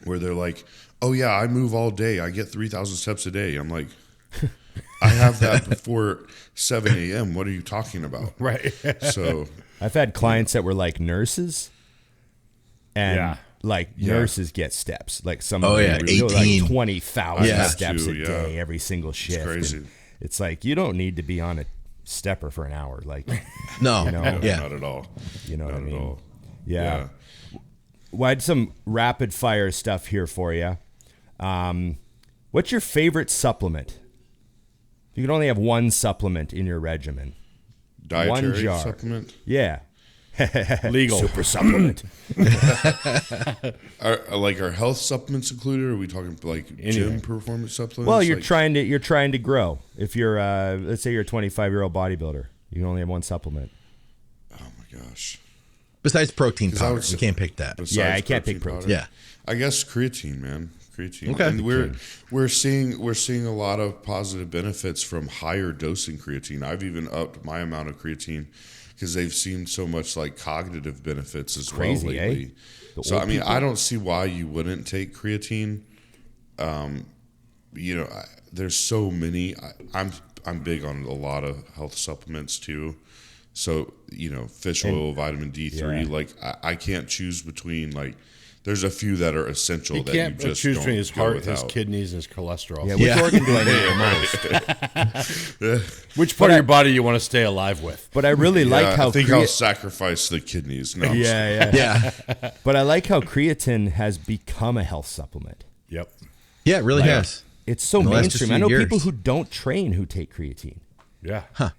where they're like, oh yeah, I move all day, I get 3,000 steps a day. I'm like, I have that before 7 a.m. What are you talking about? Right. So I've had clients that were like nurses, and nurses get steps. Like some 18. Like 20,000 steps a day every single shift. It's crazy. And it's like, you don't need to be on a stepper for an hour. Like, no, not at all. You know not what I mean? At all. Yeah. Well, I had some rapid fire stuff here for you. What's your favorite supplement? You can only have one supplement in your regimen. Dietary one jar. Supplement? Yeah. Legal. Super supplement. Are health supplements included, or are we talking like gym performance supplements? Well, you're trying to grow. If you're let's say you're a 25-year-old bodybuilder, you can only have one supplement. Oh my gosh. Besides protein powder, you can't pick that. Yeah, I can't pick protein. Yeah, I guess creatine, man. Creatine. Okay. And we're seeing a lot of positive benefits from higher dosing creatine. I've even upped my amount of creatine because they've seen so much like cognitive benefits as well lately. So I mean, I don't see why you wouldn't take creatine. You know, there's so many. I'm big on a lot of health supplements too. So, you know, fish oil, vitamin D3, like I can't choose between like, there's a few that are essential that you just choose don't between his go heart, without. his kidneys, and his cholesterol. Yeah, which organ do I need the most? Which part of your body you want to stay alive with? But I really like how I think I'll sacrifice the kidneys. No, yeah. But I like how creatine has become a health supplement. Yep. Yeah, it really has. It's so mainstream. I know people who don't train who take creatine. Yeah. Huh.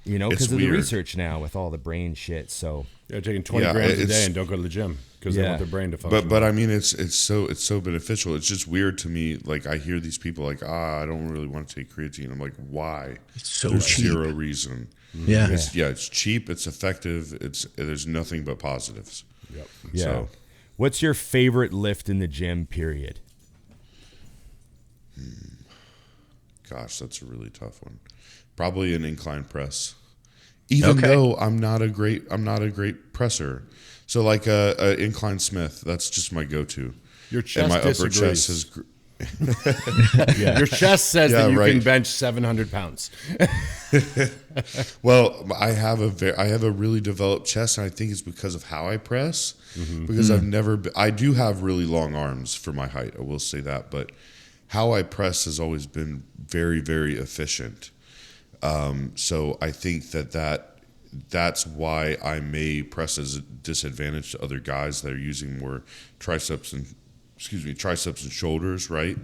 You know, because of weird. the research now with all the brain shit. So They're taking 20 grams a day and don't go to the gym because they want their brain to function. But I mean, it's so beneficial. It's just weird to me. Like I hear these people like, I don't really want to take creatine. I'm like, why? It's so There's cheap. zero reason. Yeah. It's cheap. It's effective. There's nothing but positives. Yep. yeah. So, What's your favorite lift in the gym? Period. gosh, that's a really tough one. Probably an incline press. Even though I'm not a great presser. So like a incline Smith, that's just my go-to. Your chest and my disagrees. upper chest is Your chest says that you can bench 700 pounds. Well, I have a really developed chest, and I think it's because of how I press. Because I do have really long arms for my height. I will say that, but how I press has always been very, very efficient. So I think that's why I may press as a disadvantage to other guys that are using more triceps and shoulders, right?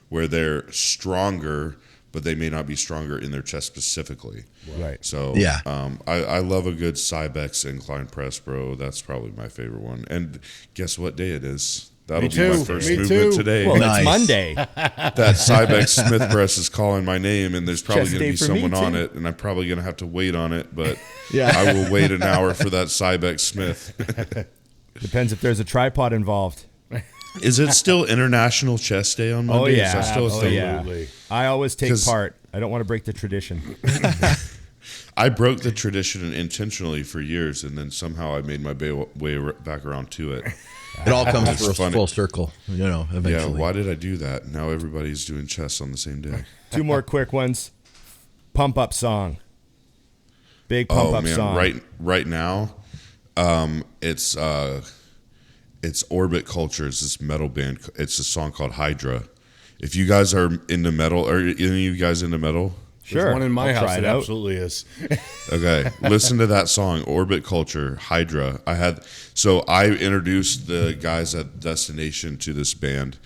Where they're stronger, but they may not be stronger in their chest specifically. Right. So I love a good Cybex incline press, bro. That's probably my favorite one. And guess what day it is? That'll be my first movement today. Well, it's Monday. That Cybex Smith press is calling my name, and there's probably going to be someone on it, and I'm probably going to have to wait on it, but I will wait an hour for that Cybex Smith. Depends if there's a tripod involved. Is it still International Chest Day on Monday? Oh, yeah. Is that still a thing? Yeah. I always take part. I don't want to break the tradition. I broke the tradition intentionally for years, and then somehow I made my way back around to it. It all comes full circle, eventually. Yeah, why did I do that? Now everybody's doing chess on the same day. Two more quick ones. Pump up song. Big pump up song. Right now, it's Orbit Culture. It's this metal band. It's a song called Hydra. If you guys are into metal, are any of you guys into metal? Sure. There's one in my house that absolutely is. Okay. Listen to that song, Orbit Culture, Hydra. I introduced the guys at Destination to this band,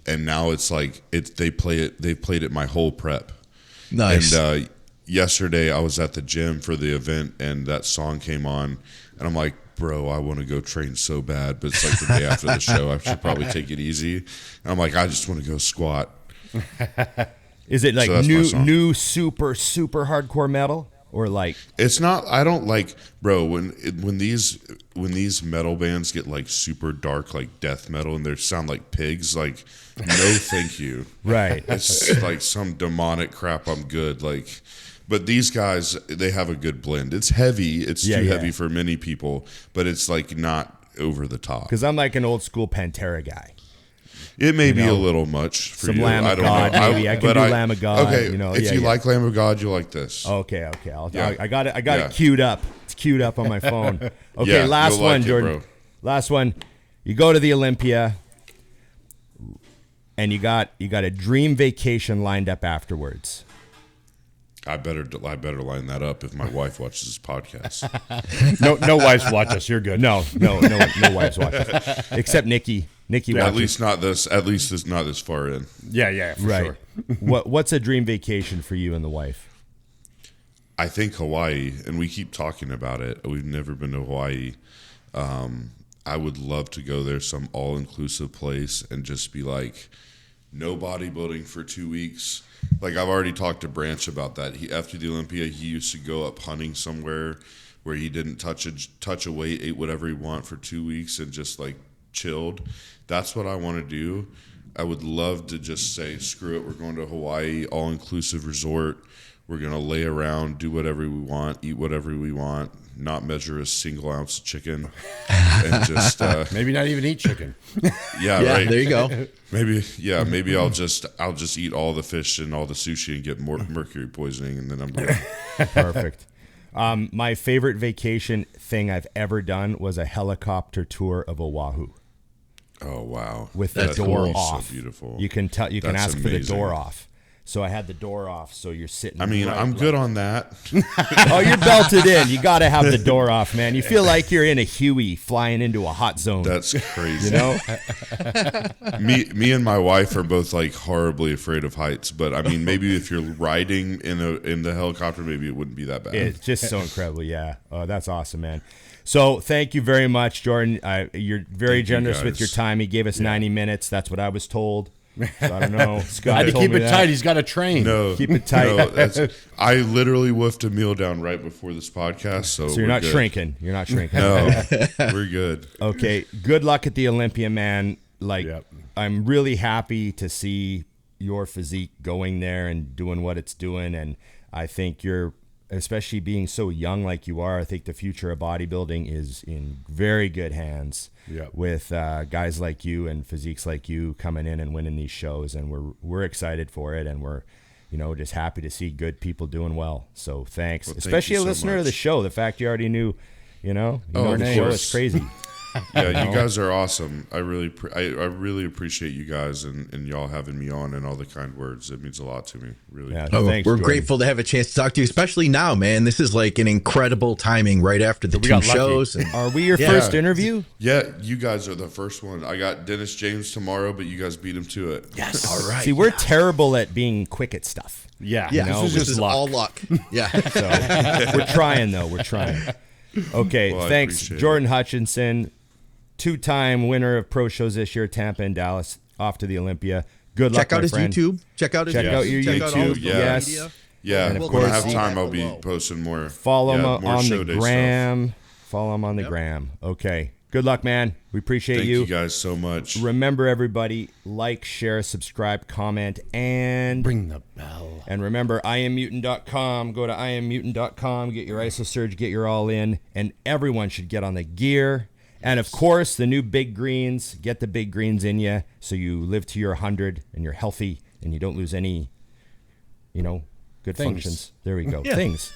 and now it's like they've played it my whole prep. Nice. And yesterday I was at the gym for the event, and that song came on, and I'm like, bro, I want to go train so bad, but it's like the day after the show. I should probably take it easy. And I'm like, I just want to go squat. Is it like new super hardcore metal, or like? It's not. I don't like, bro. When these metal bands get like super dark, like death metal, and they sound like pigs, like no, thank you. Right. It's like some demonic crap. I'm good. Like, but these guys, they have a good blend. It's heavy. It's too heavy for many people, but it's like not over the top. Because I'm like an old school Pantera guy. It may be a little much for some you. Lamb of God, maybe. I can do Lamb of God. Okay, if you like Lamb of God, you'll like this. Okay. I got it queued up. It's queued up on my phone. Okay, last one, Jordan. Last one. You go to the Olympia, and you got a dream vacation lined up afterwards. I better line that up if my wife watches this podcast. No wives watch us. You're good. No wives watch us except Nikki. At least not this. At least it's not this far in. Yeah, for sure. What's a dream vacation for you and the wife? I think Hawaii, and we keep talking about it. We've never been to Hawaii. I would love to go there, some all-inclusive place, and just be like, no bodybuilding for 2 weeks. Like I've already talked to Branch about that. After the Olympia, he used to go up hunting somewhere where he didn't touch a weight, ate whatever he want for 2 weeks, and just like chilled. That's what I want to do. I would love to just say, screw it, we're going to Hawaii, all-inclusive resort. We're going to lay around, do whatever we want, eat whatever we want, not measure a single ounce of chicken, and just maybe not even eat chicken. Yeah, right. There you go. Maybe I'll just eat all the fish and all the sushi and get more mercury poisoning, and then I'm good. Perfect. My favorite vacation thing I've ever done was a helicopter tour of Oahu. Oh wow! With the door off, so beautiful. You can ask amazing. for the door off. So I had the door off, so you're sitting. I mean, I'm good on that. Oh, you're belted in. You got to have the door off, man. You feel like you're in a Huey flying into a hot zone. That's crazy. You know? me and my wife are both like horribly afraid of heights, but I mean, maybe if you're riding in the helicopter, maybe it wouldn't be that bad. It's just so incredible. Yeah. Oh, that's awesome, man. So thank you very much, Jordan. You're very generous with your time. He gave us 90 minutes. That's what I was told. So I don't know. Scott I had to told keep me it that. tight. He's got to train. No, keep it tight. No, I literally woofed a meal down right before this podcast, so you're not good. shrinking. You're not shrinking. No, we're good. Okay. Good luck at the Olympia, man. Like, Yep. I'm really happy to see your physique going there and doing what it's doing, and I think you're, especially being so young like you are, I think the future of bodybuilding is in very good hands. Yep. With guys like you and physiques like you coming in and winning these shows, and we're excited for it, and we're just happy to see good people doing well. So thanks, Well, especially thank a you so listener of much. the show. The fact you already knew, know of our show course. is crazy. Yeah, you guys are awesome. I really appreciate you guys and y'all having me on and all the kind words. It means a lot to me. Really. Yeah, Oh, thanks, we're Jordan. grateful to have a chance to talk to you, especially now, man. This is like an incredible timing right after the two got lucky. shows. And Are we your first interview? Yeah, you guys are the first one. I got Dennis James tomorrow, but you guys beat him to it. yes, all right. See, we're terrible at being quick at stuff. Yeah. yeah, know, this is all luck. Yeah. So we're trying, though. We're trying. Okay, Well, I thanks, appreciate Jordan Hutchinson, two-time winner of pro shows this year, Tampa and Dallas, off to the Olympia. Good luck, Check out my his friend. YouTube. Check out his Check out your Check out all YouTube. his Yes. media. Yeah, And of when I course, have time, I'll be below. posting more. Follow him more on show the day stuff. gram. Follow him on the gram. Okay. Good luck, man. We appreciate Thank you guys so much. Remember, everybody, like, share, subscribe, comment, and Ring the bell. And remember, IamMutant.com. Go to IamMutant.com. Get your IsoSurge. Get your all in. And everyone should get on the gear. And of course, the new big greens. Get the big greens in you so you live to your 100 and you're healthy and you don't lose any, good Things. functions. There we go. Yeah. Things.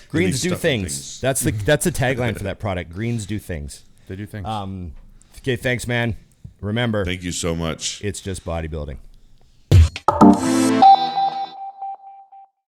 Greens do stuff and things. That's the tagline for that product. Greens do things. They do things. Okay, thanks, man. Remember, Thank you so much. it's just bodybuilding.